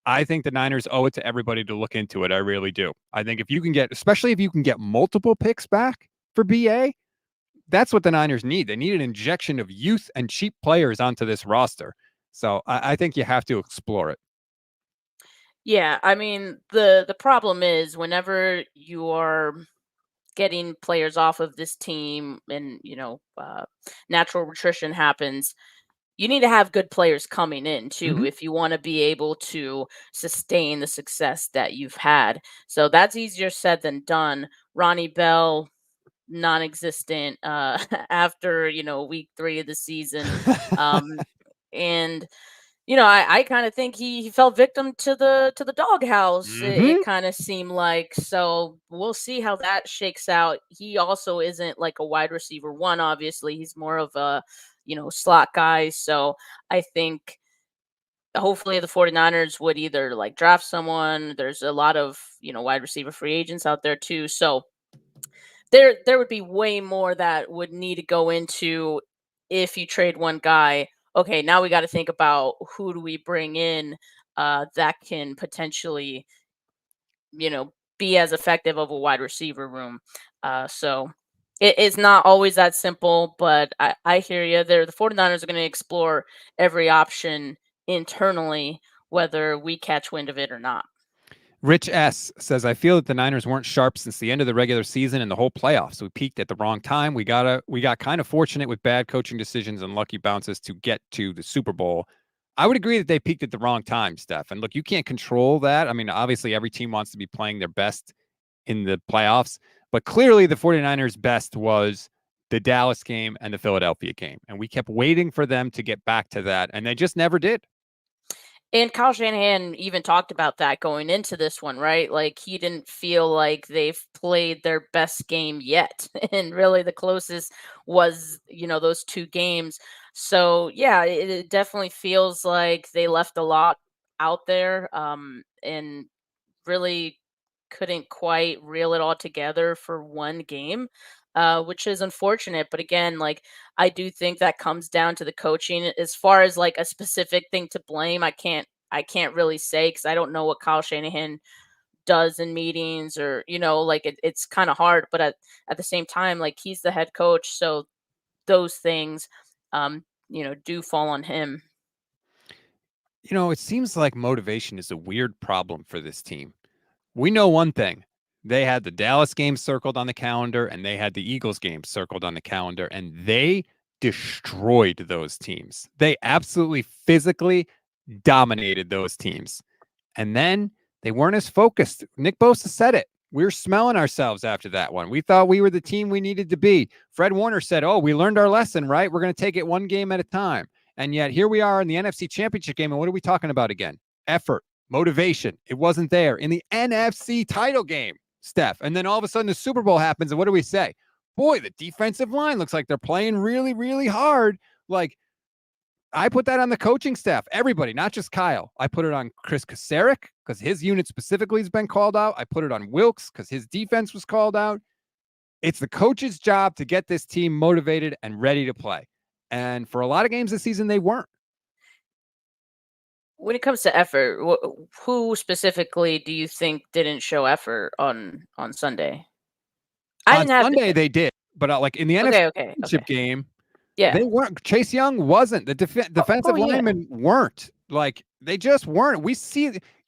Speaker 1: I think the Niners owe it to everybody to look into it. I really do. I think if you can get, especially if you can get multiple picks back for BA, that's what the Niners need. They need an injection of youth and cheap players onto this roster. So I think you have to explore it.
Speaker 2: Yeah, I mean, the problem is whenever you are getting players off of this team and, natural attrition happens, you need to have good players coming in too
Speaker 1: Mhm.
Speaker 2: if you want to be able to sustain the success that you've had. So that's easier said than done. Ronnie Bell, non-existent after week 3 of the season, um, and I kind of think he fell victim to the doghouse. It
Speaker 1: Mhm.
Speaker 2: kind of seemed like. So we'll see how that shakes out. He also isn't like a wide receiver one. Obviously, he's more of a slot guy. So I think hopefully the 49ers would either like draft someone. There's a lot of wide receiver free agents out there too. So there would be way more that would need to go into if you trade one guy. Okay, now we got to think about who do we bring in that can potentially, be as effective of a wide receiver room. So it's not always that simple, but I hear you. The 49ers are going to explore every option internally, whether we catch wind of it or not.
Speaker 1: Rich S says, I feel that the Niners weren't sharp since the end of the regular season and the whole playoffs. We peaked at the wrong time. We got kind of fortunate with bad coaching decisions and lucky bounces to get to the Super Bowl. I would agree that they peaked at the wrong time, Steph. And look, you can't control that. I mean, obviously every team wants to be playing their best in the playoffs, but clearly the 49ers' best was the Dallas game and the Philadelphia game. And we kept waiting for them to get back to that, and they just never did.
Speaker 2: And Kyle Shanahan even talked about that going into this one, right? Like he didn't feel like they've played their best game yet. And really the closest was, those 2 games. So yeah, it definitely feels like they left a lot out there. And really couldn't quite reel it all together for one game, which is unfortunate. But again, like I do think that comes down to the coaching. As far as like a specific thing to blame, I can't really say because I don't know what Kyle Shanahan does in meetings or like it's kind of hard. But at the same time, like he's the head coach, so those things, do fall on him.
Speaker 1: It seems like motivation is a weird problem for this team. We know one thing. They had the Dallas game circled on the calendar and they had the Eagles game circled on the calendar, and they destroyed those teams. They absolutely physically dominated those teams. And then they weren't as focused. Nick Bosa said it. We were smelling ourselves after that one. We thought we were the team we needed to be. Fred Warner said, oh, we learned our lesson, right? We're going to take it one game at a time. And yet here we are in the NFC Championship game. And what are we talking about again? Effort, motivation. It wasn't there in the NFC title game, Steph. And then all of a sudden the Super Bowl happens. And what do we say? Boy, the defensive line looks like they're playing really, really hard. Like, I put that on the coaching staff, everybody, not just Kyle. I put it on Chris Kasarik because his unit specifically has been called out. I put it on Wilkes because his defense was called out. It's the coach's job to get this team motivated and ready to play. And for a lot of games this season, they weren't.
Speaker 2: When it comes to effort, who specifically do you think didn't show effort on Sunday? I
Speaker 1: On
Speaker 2: didn't have
Speaker 1: Sunday, they did. But like in the NFC
Speaker 2: okay.
Speaker 1: Championship game,
Speaker 2: Yeah.
Speaker 1: they weren't. Chase Young wasn't. The defensive
Speaker 2: yeah.
Speaker 1: linemen weren't. Like, they just weren't.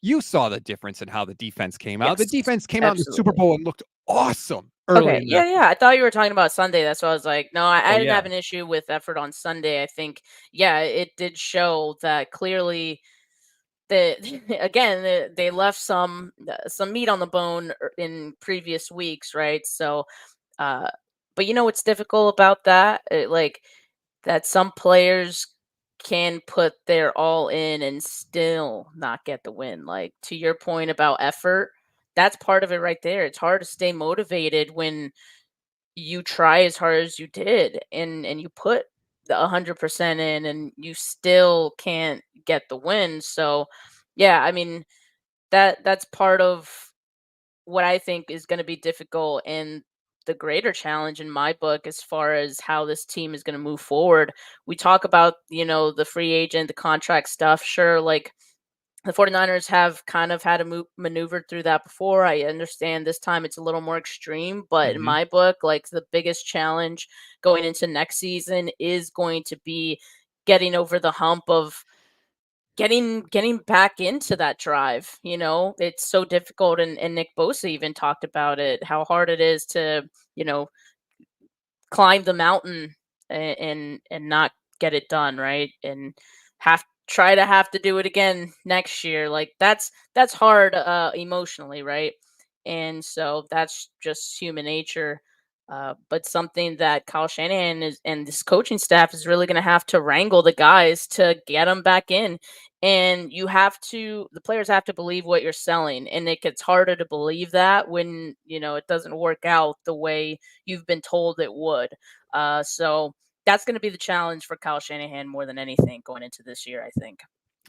Speaker 1: You saw the difference in how the defense came out. The
Speaker 2: Yes,
Speaker 1: defense came out in the Super
Speaker 2: absolutely.
Speaker 1: Bowl and looked awesome early
Speaker 2: Okay.
Speaker 1: in
Speaker 2: Yeah,
Speaker 1: that.
Speaker 2: I thought you were talking about Sunday. That's why I was like, no, I
Speaker 1: Oh,
Speaker 2: didn't
Speaker 1: yeah.
Speaker 2: have an issue with effort on Sunday. I think, yeah, it did show that clearly that again they left some meat on the bone in previous weeks, right? So, uh, but what's difficult about that? Like that some players can put their all in and still not get the win. Like to your point about effort, that's part of it right there. It's hard to stay motivated when you try as hard as you did and you put the 100% in and you still can't get the win. So, yeah, I mean that's part of what I think is going to be difficult and the greater challenge in my book as far as how this team is going to move forward. We talk about, the free agent, the contract stuff. Sure, like the 49ers have kind of had to maneuver through that before. I understand this time it's a little more extreme, but in
Speaker 1: Mhm.
Speaker 2: my book, like the biggest challenge going into next season is going to be getting over the hump of getting back into that drive. It's so difficult, and Nick Bosa even talked about it, how hard it is to climb the mountain and not get it done, right? And have to do it again next year. Like that's hard emotionally, right? And so that's just human nature. But something that Kyle Shanahan and this coaching staff is really going to have to wrangle the guys to get them back in. And the players have to believe what you're selling. And it gets harder to believe that when, it doesn't work out the way you've been told it would. So that's going to be the challenge for Kyle Shanahan more than anything going into this year, I think.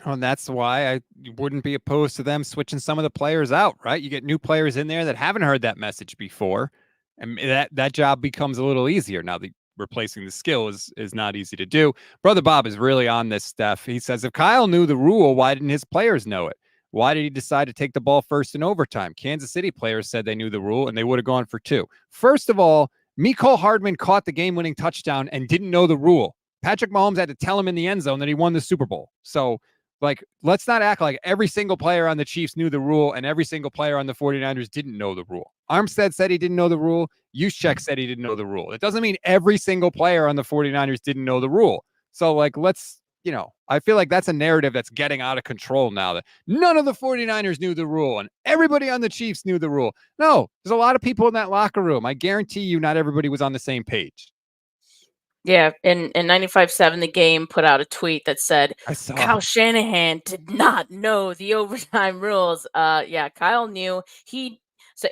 Speaker 1: Oh, and that's why I wouldn't be opposed to them switching some of the players out, right? You get new players in there that haven't heard that message before, and that job becomes a little easier. Now, replacing the skill is not easy to do. Brother Bob is really on this, Steph. He says, if Kyle knew the rule, why didn't his players know it? Why did he decide to take the ball first in overtime? Kansas City players said they knew the rule, and they would have gone for 2. First of all, Mecole Hardman caught the game-winning touchdown and didn't know the rule. Patrick Mahomes had to tell him in the end zone that he won the Super Bowl. So, let's not act like every single player on the Chiefs knew the rule and every single player on the 49ers didn't know the rule. Armstead said he didn't know the rule. Juszczyk said he didn't know the rule. It doesn't mean every single player on the 49ers didn't know the rule. So, let's, I feel like that's a narrative that's getting out of control now, that none of the 49ers knew the rule and everybody on the Chiefs knew the rule. No, there's a lot of people in that locker room. I guarantee you not everybody was on the same page.
Speaker 2: Yeah, in 95.7, The Game put out a tweet that said, Kyle Shanahan did not know the overtime rules. Yeah, Kyle knew.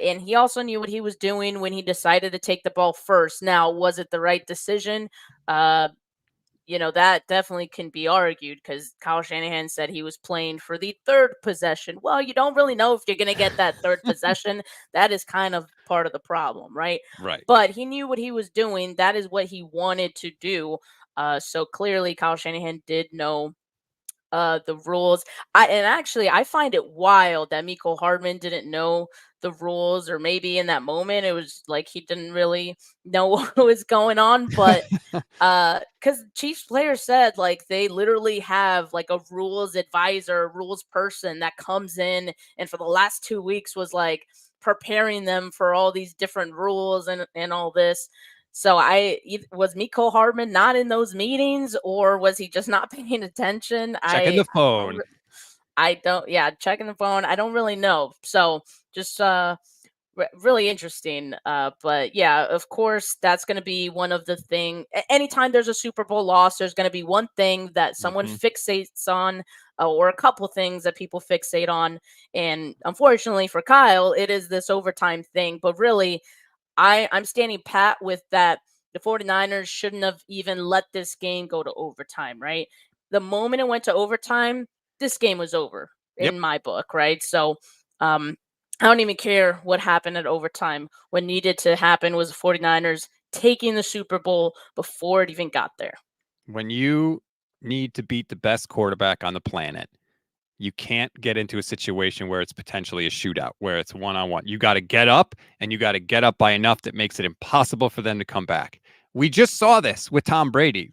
Speaker 2: And he also knew what he was doing when he decided to take the ball first. Now, was it the right decision? That definitely can be argued because Kyle Shanahan said he was playing for the third possession. Well, you don't really know if you're going to get that third possession. That is kind of part of the problem, right?
Speaker 1: Right.
Speaker 2: But he knew what he was doing. That is what he wanted to do. So clearly, Kyle Shanahan did know the rules. I find it wild that Mecole Hardman didn't know the rules, or maybe in that moment it was like he didn't really know what was going on. But because Chiefs players said like they literally have like a rules advisor, rules person that comes in and for the last 2 weeks was like preparing them for all these different rules and all this. So was Mecole Hardman not in those meetings, or was he just not paying attention?
Speaker 1: Checking the phone.
Speaker 2: Checking the phone. I don't really know. So just really interesting. But yeah, of course, that's going to be one of the thing. Anytime there's a Super Bowl loss, there's going to be one thing that someone fixates on, or a couple things that people fixate on. And unfortunately for Kyle, it is this overtime thing. But really, I'm standing pat with that. The 49ers shouldn't have even let this game go to overtime, right? The moment it went to overtime, this game was over in my book, right? So I don't even care what happened at overtime. What needed to happen was the 49ers taking the Super Bowl before it even got there.
Speaker 1: When you need to beat the best quarterback on the planet, you can't get into a situation where it's potentially a shootout, where it's one-on-one. You got to get up, and you got to get up by enough that makes it impossible for them to come back. We just saw this with Tom Brady.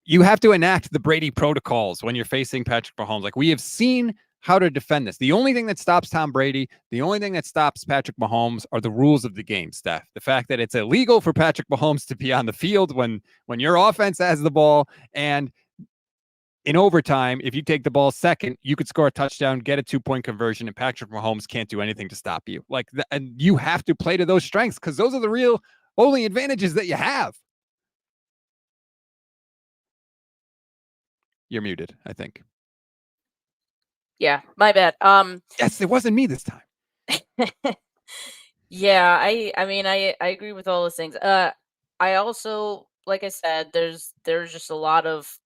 Speaker 1: You have to enact the Brady protocols when you're facing Patrick Mahomes. Like, we have seen how to defend this. The only thing that stops Tom Brady, the only thing that stops Patrick Mahomes are the rules of the game, Steph. The fact that it's illegal for Patrick Mahomes to be on the field when your offense has the ball, and in overtime, if you take the ball second, you could score a touchdown, get a 2-point conversion, and Patrick Mahomes can't do anything to stop you. And you have to play to those strengths because those are the real only advantages that you have. You're muted, I think.
Speaker 2: Yeah, my bad.
Speaker 1: Yes, it wasn't me this time.
Speaker 2: Yeah, I agree with all those things. I also, like I said, there's just a lot of,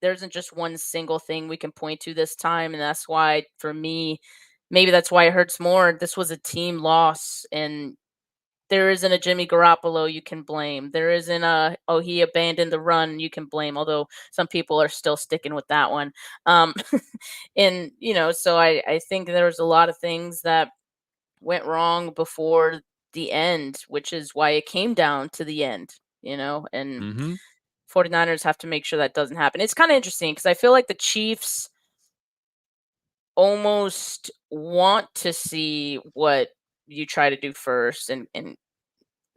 Speaker 2: there isn't just one single thing we can point to this time, and that's why for me, maybe that's why it hurts more. This was a team loss, and there isn't a Jimmy Garoppolo you can blame. There isn't he abandoned the run you can blame, although some people are still sticking with that one. And so I think there's a lot of things that went wrong before the end, which is why it came down to the end, and 49ers have to make sure that doesn't happen. It's kind of interesting because I feel like the Chiefs almost want to see what you try to do first and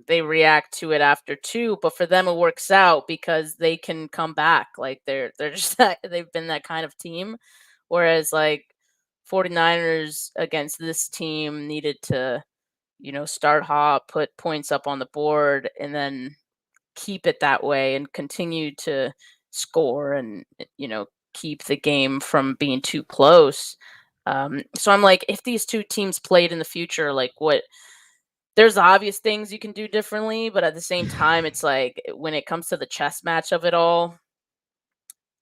Speaker 2: they react to it after 2, but for them it works out because they can come back. Like they're just they've been that kind of team. Whereas like 49ers against this team needed to, start hot, put points up on the board, and then keep it that way and continue to score and, keep the game from being too close. So I'm like, if these two teams played in the future, like there's obvious things you can do differently, but at the same time, it's like when it comes to the chess match of it all,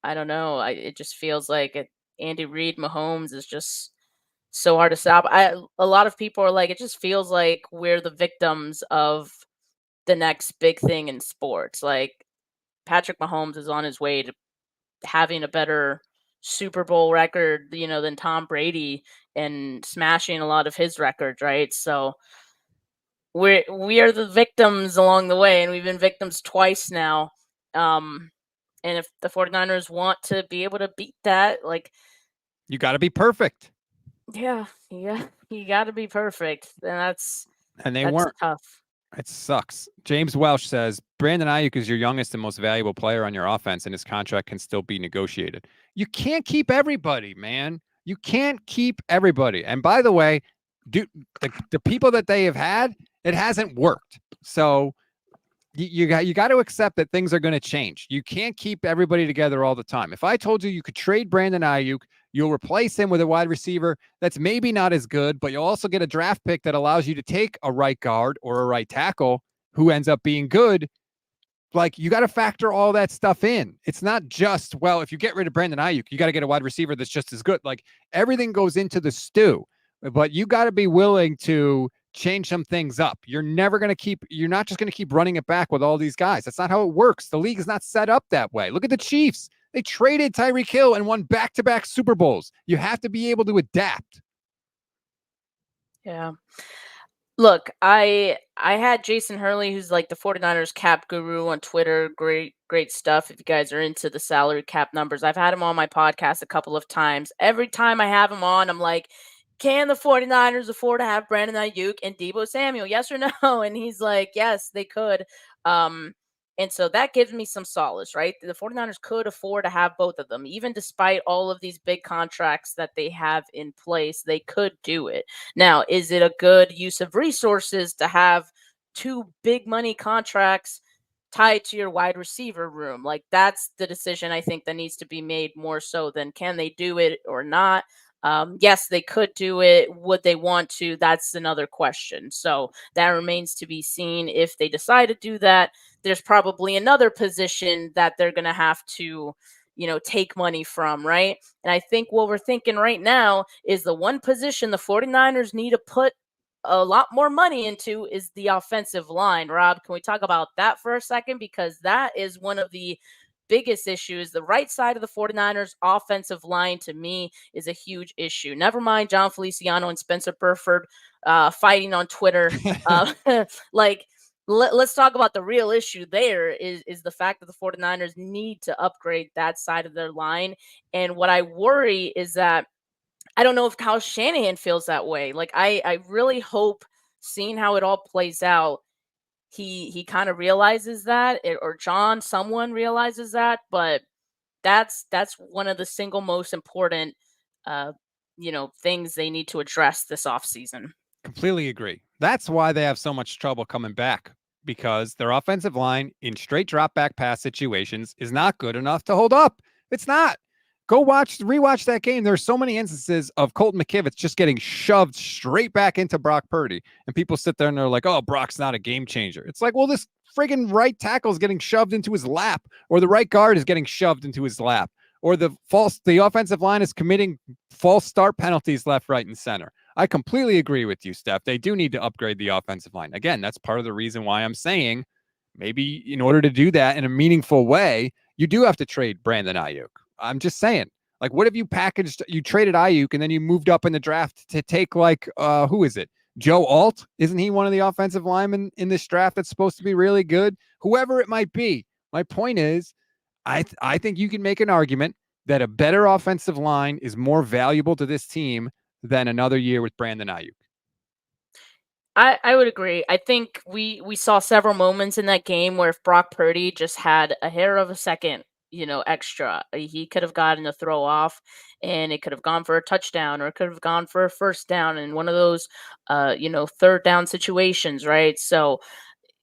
Speaker 2: I don't know. It just feels like Andy Reid, Mahomes is just so hard to stop. A lot of people are like, it just feels like we're the victims of the next big thing in sports. Like Patrick Mahomes is on his way to having a better Super Bowl record, than Tom Brady and smashing a lot of his records, right? So we are the victims along the way, and we've been victims twice now. And if the 49ers want to be able to beat that, like,
Speaker 1: you got to be perfect.
Speaker 2: Yeah, you got to be perfect, and
Speaker 1: they
Speaker 2: that's
Speaker 1: weren't.
Speaker 2: tough.
Speaker 1: It sucks. James Welsh says Brandon Aiyuk is your youngest and most valuable player on your offense, and his contract can still be negotiated. You can't keep everybody, man. You can't keep everybody. And by the way, dude, the people that they have had, it hasn't worked. So you got to accept that things are going to change. You can't keep everybody together all the time. If I told you could trade Brandon Aiyuk, you'll replace him with a wide receiver that's maybe not as good, but you'll also get a draft pick that allows you to take a right guard or a right tackle who ends up being good. Like, you got to factor all that stuff in. It's not just, well, if you get rid of Brandon Aiyuk, you got to get a wide receiver that's just as good. Like, everything goes into the stew, but you got to be willing to change some things up. You're not just going to keep running it back with all these guys. That's not how it works. The league is not set up that way. Look at the Chiefs. They traded Tyreek Hill and won back-to-back Super Bowls. You have to be able to adapt.
Speaker 2: Yeah. Look, I had Jason Hurley, who's like the 49ers cap guru on Twitter. Great stuff if you guys are into the salary cap numbers. I've had him on my podcast a couple of times. Every time I have him on, I'm like, can the 49ers afford to have Brandon Aiyuk and Deebo Samuel? Yes or no? And he's like, yes, they could. And so that gives me some solace, right? The 49ers could afford to have both of them. Even despite all of these big contracts that they have in place, they could do it. Now, is it a good use of resources to have 2 big money contracts tied to your wide receiver room? Like, that's the decision I think that needs to be made more so than can they do it or not. Yes, they could do it. Would they want to? That's another question. So that remains to be seen. If they decide to do that, there's probably another position that they're going to have to, take money from, right? And I think what we're thinking right now is the one position the 49ers need to put a lot more money into is the offensive line. Rob, can we talk about that for a second? Because that is one of the biggest issues. The right side of the 49ers offensive line, to me, is a huge issue. Never mind John Feliciano and Spencer Burford fighting on Twitter. Let's talk about the real issue there is the fact that the 49ers need to upgrade that side of their line. And what I worry is that I don't know if Kyle Shanahan feels that way. Like, I really hope, seeing how it all plays out, he kind of realizes that, or someone realizes that. But that's one of the single most important things they need to address this offseason.
Speaker 1: Completely agree. That's why they have so much trouble coming back, because their offensive line in straight drop back pass situations is not good enough to hold up. It's not. Go rewatch that game. There's so many instances of Colton McKivitz just getting shoved straight back into Brock Purdy. And people sit there and they're like, oh, Brock's not a game changer. It's like, well, this friggin' right tackle is getting shoved into his lap, or the right guard is getting shoved into his lap, or the offensive line is committing false start penalties left, right, and center. I completely agree with you, Steph. They do need to upgrade the offensive line. Again, that's part of the reason why I'm saying maybe in order to do that in a meaningful way, you do have to trade Brandon Aiyuk. I'm just saying, like, what if you traded Aiyuk and then you moved up in the draft to take, like, who is it? Joe Alt? Isn't he one of the offensive linemen in this draft that's supposed to be really good? Whoever it might be. My point is, I think you can make an argument that a better offensive line is more valuable to this team than another year with Brandon Aiyuk.
Speaker 2: I would agree. I think we saw several moments in that game where if Brock Purdy just had a hair of a second, extra, he could have gotten a throw off and it could have gone for a touchdown or it could have gone for a first down in one of those third down situations, right? So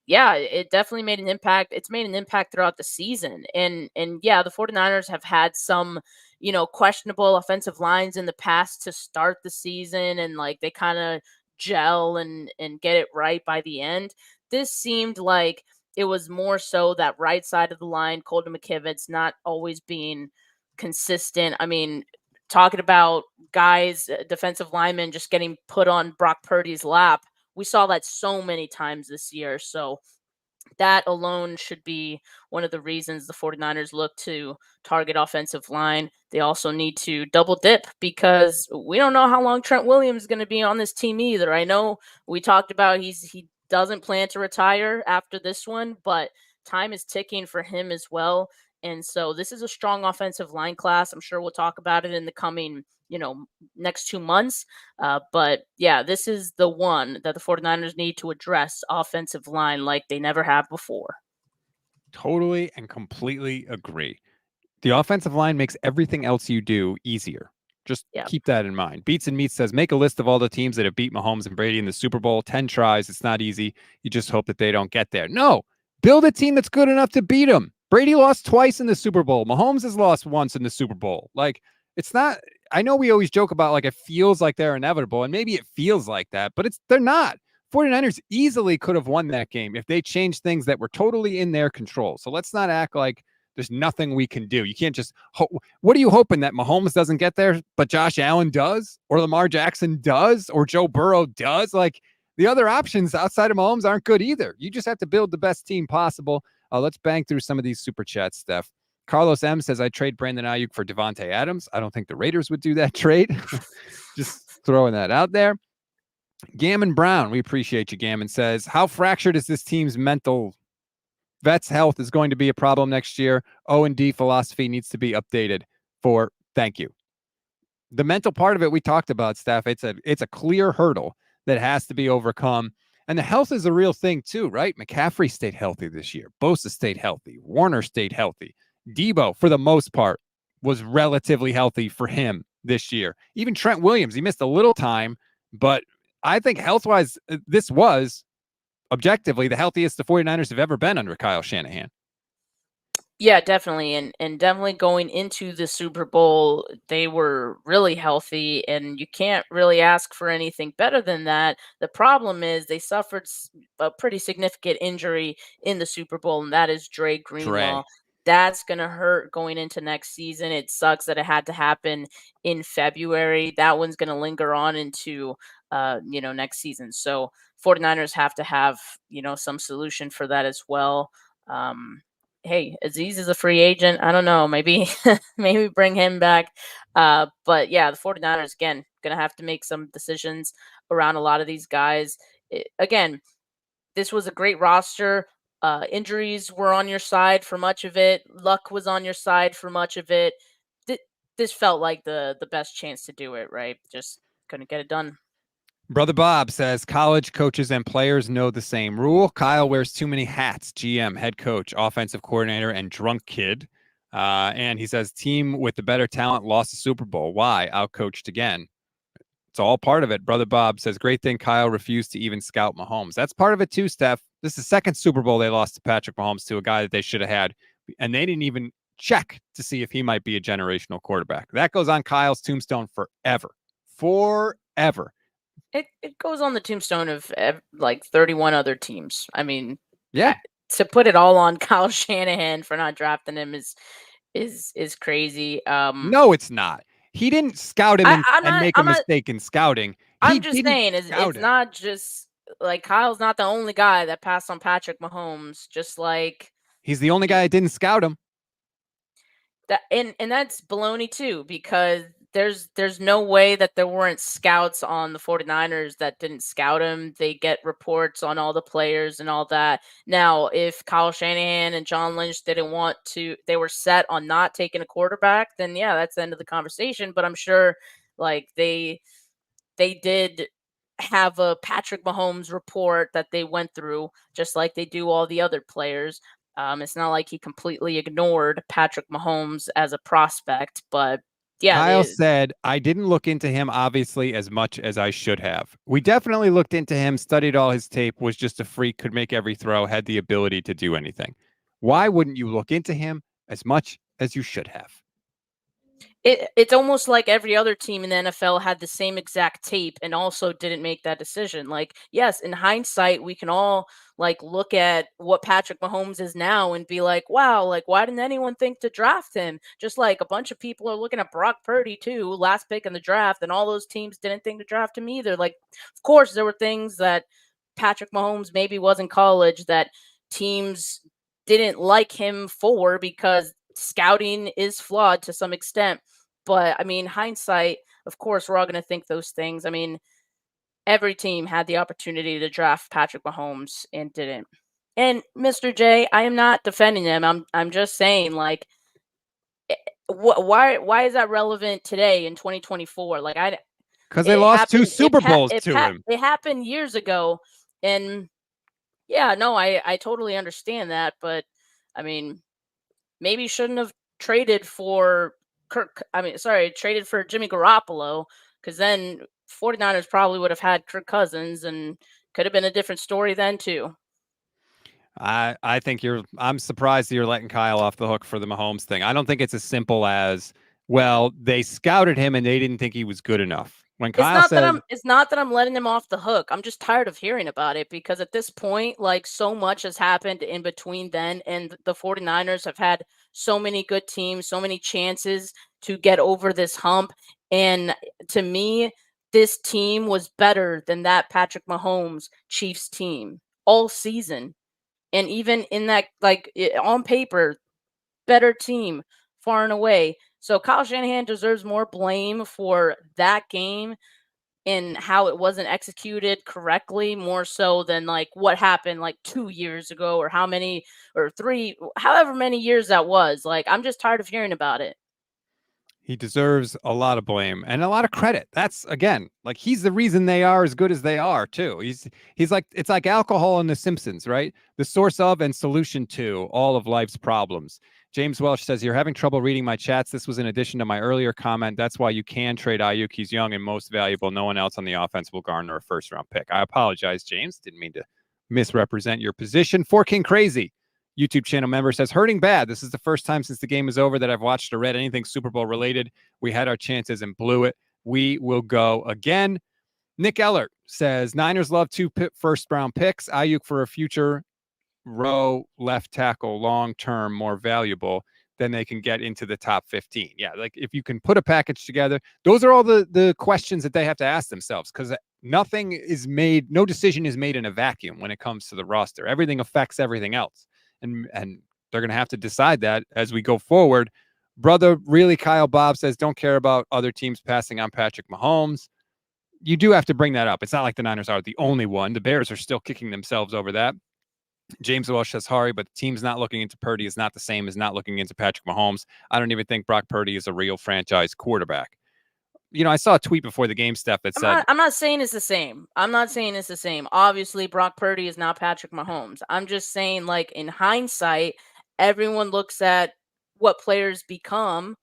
Speaker 2: yeah, it definitely made an impact. It's made an impact throughout the season. And yeah, the 49ers have had some, questionable offensive lines in the past to start the season and like they kind of gel and get it right by the end. This seemed like it was more so that right side of the line, Colton McKivitz not always being consistent. I mean, talking about guys, defensive linemen just getting put on Brock Purdy's lap. We saw that so many times this year. So that alone should be one of the reasons the 49ers look to target offensive line. They also need to double dip because we don't know how long Trent Williams is going to be on this team either. I know we talked about he doesn't plan to retire after this one, but time is ticking for him as well. And so this is a strong offensive line class. I'm sure we'll talk about it in the coming, next 2 months. But yeah, this is the one that the 49ers need to address offensive line like they never have before.
Speaker 1: Totally and completely agree. The offensive line makes everything else you do easier. Just keep that in mind. Beats and Meats says, make a list of all the teams that have beat Mahomes and Brady in the Super Bowl. 10 tries. It's not easy. You just hope that they don't get there. No, build a team that's good enough to beat them. Brady lost twice in the Super Bowl. Mahomes has lost once in the Super Bowl. Like, it's not, I know we always joke about like, it feels like they're inevitable, and maybe it feels like that, but they're not. 49ers easily could have won that game if they changed things that were totally in their control. So let's not act like there's nothing we can do. You can't just what are you hoping, that Mahomes doesn't get there, but Josh Allen does, or Lamar Jackson does, or Joe Burrow does? Like, the other options outside of Mahomes aren't good either. You just have to build the best team possible. Let's bang through some of these super chats, Steph. Carlos M says, I trade Brandon Aiyuk for Devontae Adams. I don't think the Raiders would do that trade. Just throwing that out there. Gammon Brown, we appreciate you, Gammon, says, how fractured is this team's mental? Vets' health is going to be a problem next year. O&D philosophy needs to be updated for thank you. The mental part of it we talked about, Steph. It's a clear hurdle that has to be overcome. And the health is a real thing too, right? McCaffrey stayed healthy this year. Bosa stayed healthy. Warner stayed healthy. Debo, for the most part, was relatively healthy for him this year. Even Trent Williams, he missed a little time, but I think health-wise, this was objectively the healthiest the 49ers have ever been under Kyle Shanahan.
Speaker 2: Yeah, definitely. And definitely going into the Super Bowl, they were really healthy, and you can't really ask for anything better than that. The problem is they suffered a pretty significant injury in the Super Bowl, and that is Dre Greenlaw. That's going to hurt going into next season. It sucks that it had to happen in February. That one's going to linger on into next season. So 49ers have to have, some solution for that as well. Hey, Aziz is a free agent. I don't know. Maybe maybe bring him back. But yeah, the 49ers, again, going to have to make some decisions around a lot of these guys. Again, this was a great roster. Injuries were on your side for much of it. Luck was on your side for much of it. This felt like the best chance to do it, right? Just couldn't get it done.
Speaker 1: Brother Bob says, college coaches and players know the same rule. Kyle wears too many hats: GM, head coach, offensive coordinator, and drunk kid. And he says, team with the better talent lost the Super Bowl. Why? Outcoached again. It's all part of it. Brother Bob says, great thing Kyle refused to even scout Mahomes. That's part of it too, Steph. This is the second Super Bowl they lost to Patrick Mahomes, to a guy that they should have had. And they didn't even check to see if he might be a generational quarterback. That goes on Kyle's tombstone forever. Forever.
Speaker 2: It goes on the tombstone of like 31 other teams. I mean,
Speaker 1: yeah,
Speaker 2: to put it all on Kyle Shanahan for not drafting him is crazy.
Speaker 1: No, it's not. He didn't scout him and make a mistake in scouting.
Speaker 2: I'm just saying, it's not just like Kyle's not the only guy that passed on Patrick Mahomes. Just like
Speaker 1: he's the only guy that didn't scout him.
Speaker 2: That and that's baloney too, because there's no way that there weren't scouts on the 49ers that didn't scout him. They get reports on all the players and all that. Now, if Kyle Shanahan and John Lynch didn't want to, they were set on not taking a quarterback, then yeah, that's the end of the conversation. But I'm sure like they did have a Patrick Mahomes report that they went through, just like they do all the other players. It's not like he completely ignored Patrick Mahomes as a prospect, but yeah,
Speaker 1: Kyle said, I didn't look into him obviously as much as I should have. We definitely looked into him, studied all his tape, was just a freak, could make every throw, had the ability to do anything. Why wouldn't you look into him as much as you should have?
Speaker 2: It's almost like every other team in the NFL had the same exact tape and also didn't make that decision. Like, yes, in hindsight, we can all like look at what Patrick Mahomes is now and be like, wow, like why didn't anyone think to draft him? Just like a bunch of people are looking at Brock Purdy too, last pick in the draft, and all those teams didn't think to draft him either. Like, of course, there were things that Patrick Mahomes maybe was in college that teams didn't like him for because scouting is flawed to some extent. But I mean, hindsight, of course, we're all going to think those things. I mean, every team had the opportunity to draft Patrick Mahomes and didn't. And Mr. J, I am not defending him. I'm just saying, like, why is that relevant today in 2024? Like,
Speaker 1: because they lost two
Speaker 2: happened,
Speaker 1: Super Bowls to him.
Speaker 2: It happened years ago, and yeah, no, I totally understand that, but I mean, maybe shouldn't have traded for traded for Jimmy Garoppolo, because then 49ers probably would have had Kirk Cousins and could have been a different story then too.
Speaker 1: I think I'm surprised that you're letting Kyle off the hook for the Mahomes thing. I don't think it's as simple as, well, they scouted him and they didn't think he was good enough. When Kyle says,
Speaker 2: it's not that I'm letting him off the hook. I'm just tired of hearing about it because at this point, like so much has happened in between then and the 49ers have had so many good teams, so many chances to get over this hump. And to me, this team was better than that Patrick Mahomes Chiefs team all season. And even in that, like on paper, better team far and away. So Kyle Shanahan deserves more blame for that game and how it wasn't executed correctly, more so than like what happened like 2 years ago or however many years that was. Like, I'm just tired of hearing about it.
Speaker 1: he deserves a lot of blame and a lot of credit. That's, again, like, he's the reason they are as good as they are too. He's like, it's like alcohol in The Simpsons, right? The source of and solution to all of life's problems. James Welsh says, you're having trouble reading my chats. This was in addition to my earlier comment. That's why you can trade Aiyuk. He's young and most valuable. No one else on the offense will garner a first-round pick. I apologize, James. Didn't mean to misrepresent your position. For King Crazy, YouTube channel member, says, hurting bad. This is the first time since the game is over that I've watched or read anything Super Bowl related. We had our chances and blew it. We will go again. Nick Ellert says, Niners love 2 first-round picks. Aiyuk for a future row left tackle, long-term, more valuable, then they can get into the top 15. Yeah, like if you can put a package together, those are all the questions that they have to ask themselves, because nothing is made, no decision is made in a vacuum when it comes to the roster. Everything affects everything else. And they're going to have to decide that as we go forward. Brother, really, Kyle Bob says, don't care about other teams passing on Patrick Mahomes. You do have to bring that up. It's not like the Niners are the only one. The Bears are still kicking themselves over that. James Welsh says, sorry, but the team's not looking into Purdy is not the same as not looking into Patrick Mahomes. I don't even think Brock Purdy is a real franchise quarterback. You know, I saw a tweet before the game, Steph, that said,
Speaker 2: I'm not saying it's the same. I'm not saying it's the same. Obviously, Brock Purdy is not Patrick Mahomes. I'm just saying, like, in hindsight, everyone looks at what players become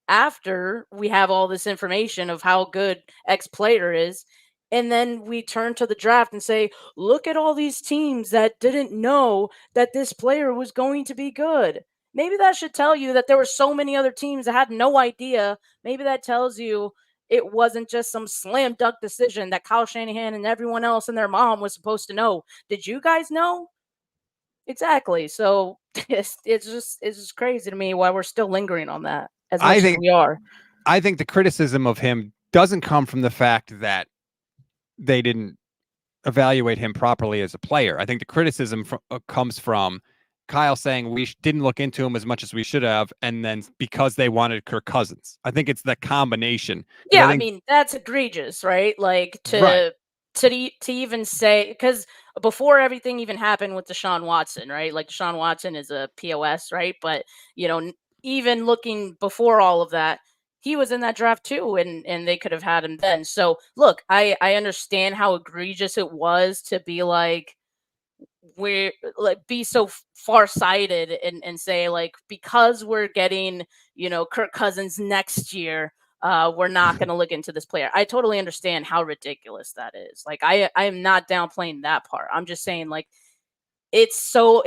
Speaker 2: after we have all this information of how good X player is. And then we turn to the draft and say, look at all these teams that didn't know that this player was going to be good. Maybe that should tell you that there were so many other teams that had no idea. Maybe that tells you it wasn't just some slam dunk decision that Kyle Shanahan and everyone else and their mom was supposed to know. Did you guys know? Exactly. So it's just crazy to me why we're still lingering on that as much as we are.
Speaker 1: I think the criticism of him doesn't come from the fact that they didn't evaluate him properly as a player. I think the criticism comes from Kyle saying we didn't look into him as much as we should have, and then because they wanted Kirk Cousins. I think it's the combination.
Speaker 2: Yeah, I mean, that's egregious, right? Like to even say, because before everything even happened with Deshaun Watson, right? Like Deshaun Watson is a POS, right? But, you know, even looking before all of that, he was in that draft too, and they could have had him then. So look, I understand how egregious it was to be like, we're like, be so far-sighted and say like, because we're getting, Kirk Cousins next year, we're not going to look into this player. I totally understand how ridiculous that is. Like, I am not downplaying that part. I'm just saying, like, it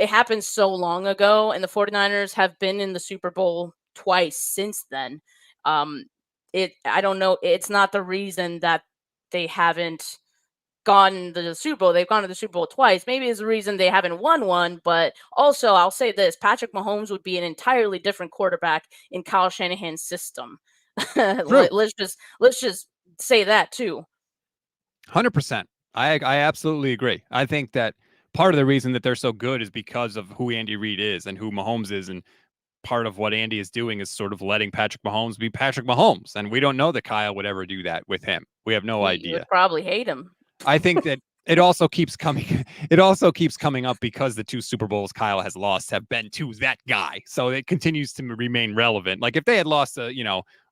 Speaker 2: happened so long ago, and the 49ers have been in the Super Bowl twice since then. I don't know, it's not the reason that they haven't gone to the Super Bowl. They've gone to the Super Bowl twice. Maybe it's the reason they haven't won one, but also I'll say this: Patrick Mahomes would be an entirely different quarterback in Kyle Shanahan's system. Let's just say that too.
Speaker 1: 100%. I absolutely agree. I think that part of the reason that they're so good is because of who Andy Reid is and who Mahomes is, and part of what Andy is doing is sort of letting Patrick Mahomes be Patrick Mahomes, and we don't know that Kyle would ever do that with him. We have no idea.
Speaker 2: You would probably hate him.
Speaker 1: I think that it also keeps coming. It also keeps coming up because the 2 Super Bowls Kyle has lost have been to that guy, so it continues to remain relevant. Like if they had lost,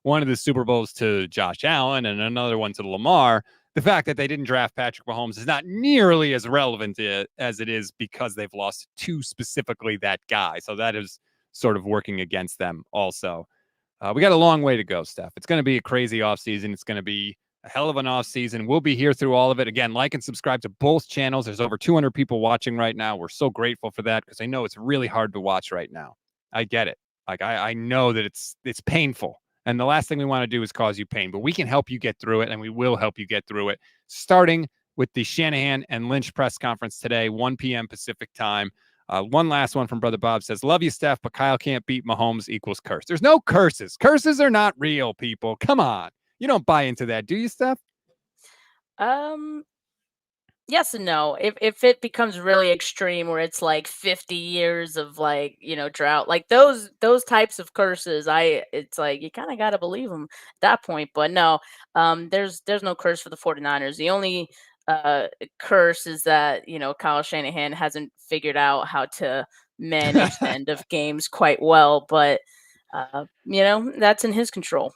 Speaker 1: one of the Super Bowls to Josh Allen and another one to Lamar, the fact that they didn't draft Patrick Mahomes is not nearly as relevant as it is because they've lost to specifically that guy. So that is sort of working against them also. We got a long way to go, Steph. It's going to be a crazy offseason. It's going to be a hell of an offseason. We'll be here through all of it. Again, like and subscribe to both channels. There's over 200 people watching right now. We're so grateful for that because I know it's really hard to watch right now. I get it. Like I know that it's painful. And the last thing we want to do is cause you pain, but we can help you get through it, and we will help you get through it, starting with the Shanahan and Lynch press conference today, 1 p.m. Pacific time. One last one from Brother Bob says, love you, Steph, but Kyle can't beat Mahomes equals curse. There's no curses. Curses are not real, people. Come on. You don't buy into that, do you, Steph?
Speaker 2: Yes and no. If it becomes really extreme where it's like 50 years of like, drought, like those types of curses, it's like you kind of got to believe them at that point. But no, there's no curse for the 49ers. The only curse is that, Kyle Shanahan hasn't figured out how to manage the end of games quite well, but that's in his control.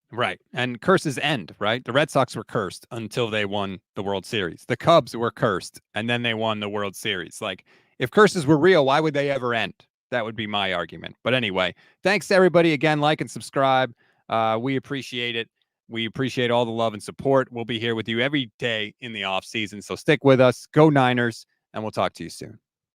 Speaker 1: Right. And curses end, right? The Red Sox were cursed until they won the World Series. The Cubs were cursed, and then they won the World Series. Like, if curses were real, why would they ever end? That would be my argument. But anyway, thanks to everybody again. Like and subscribe. We appreciate it. We appreciate all the love and support. We'll be here with you every day in the off season. So stick with us. Go Niners, and we'll talk to you soon.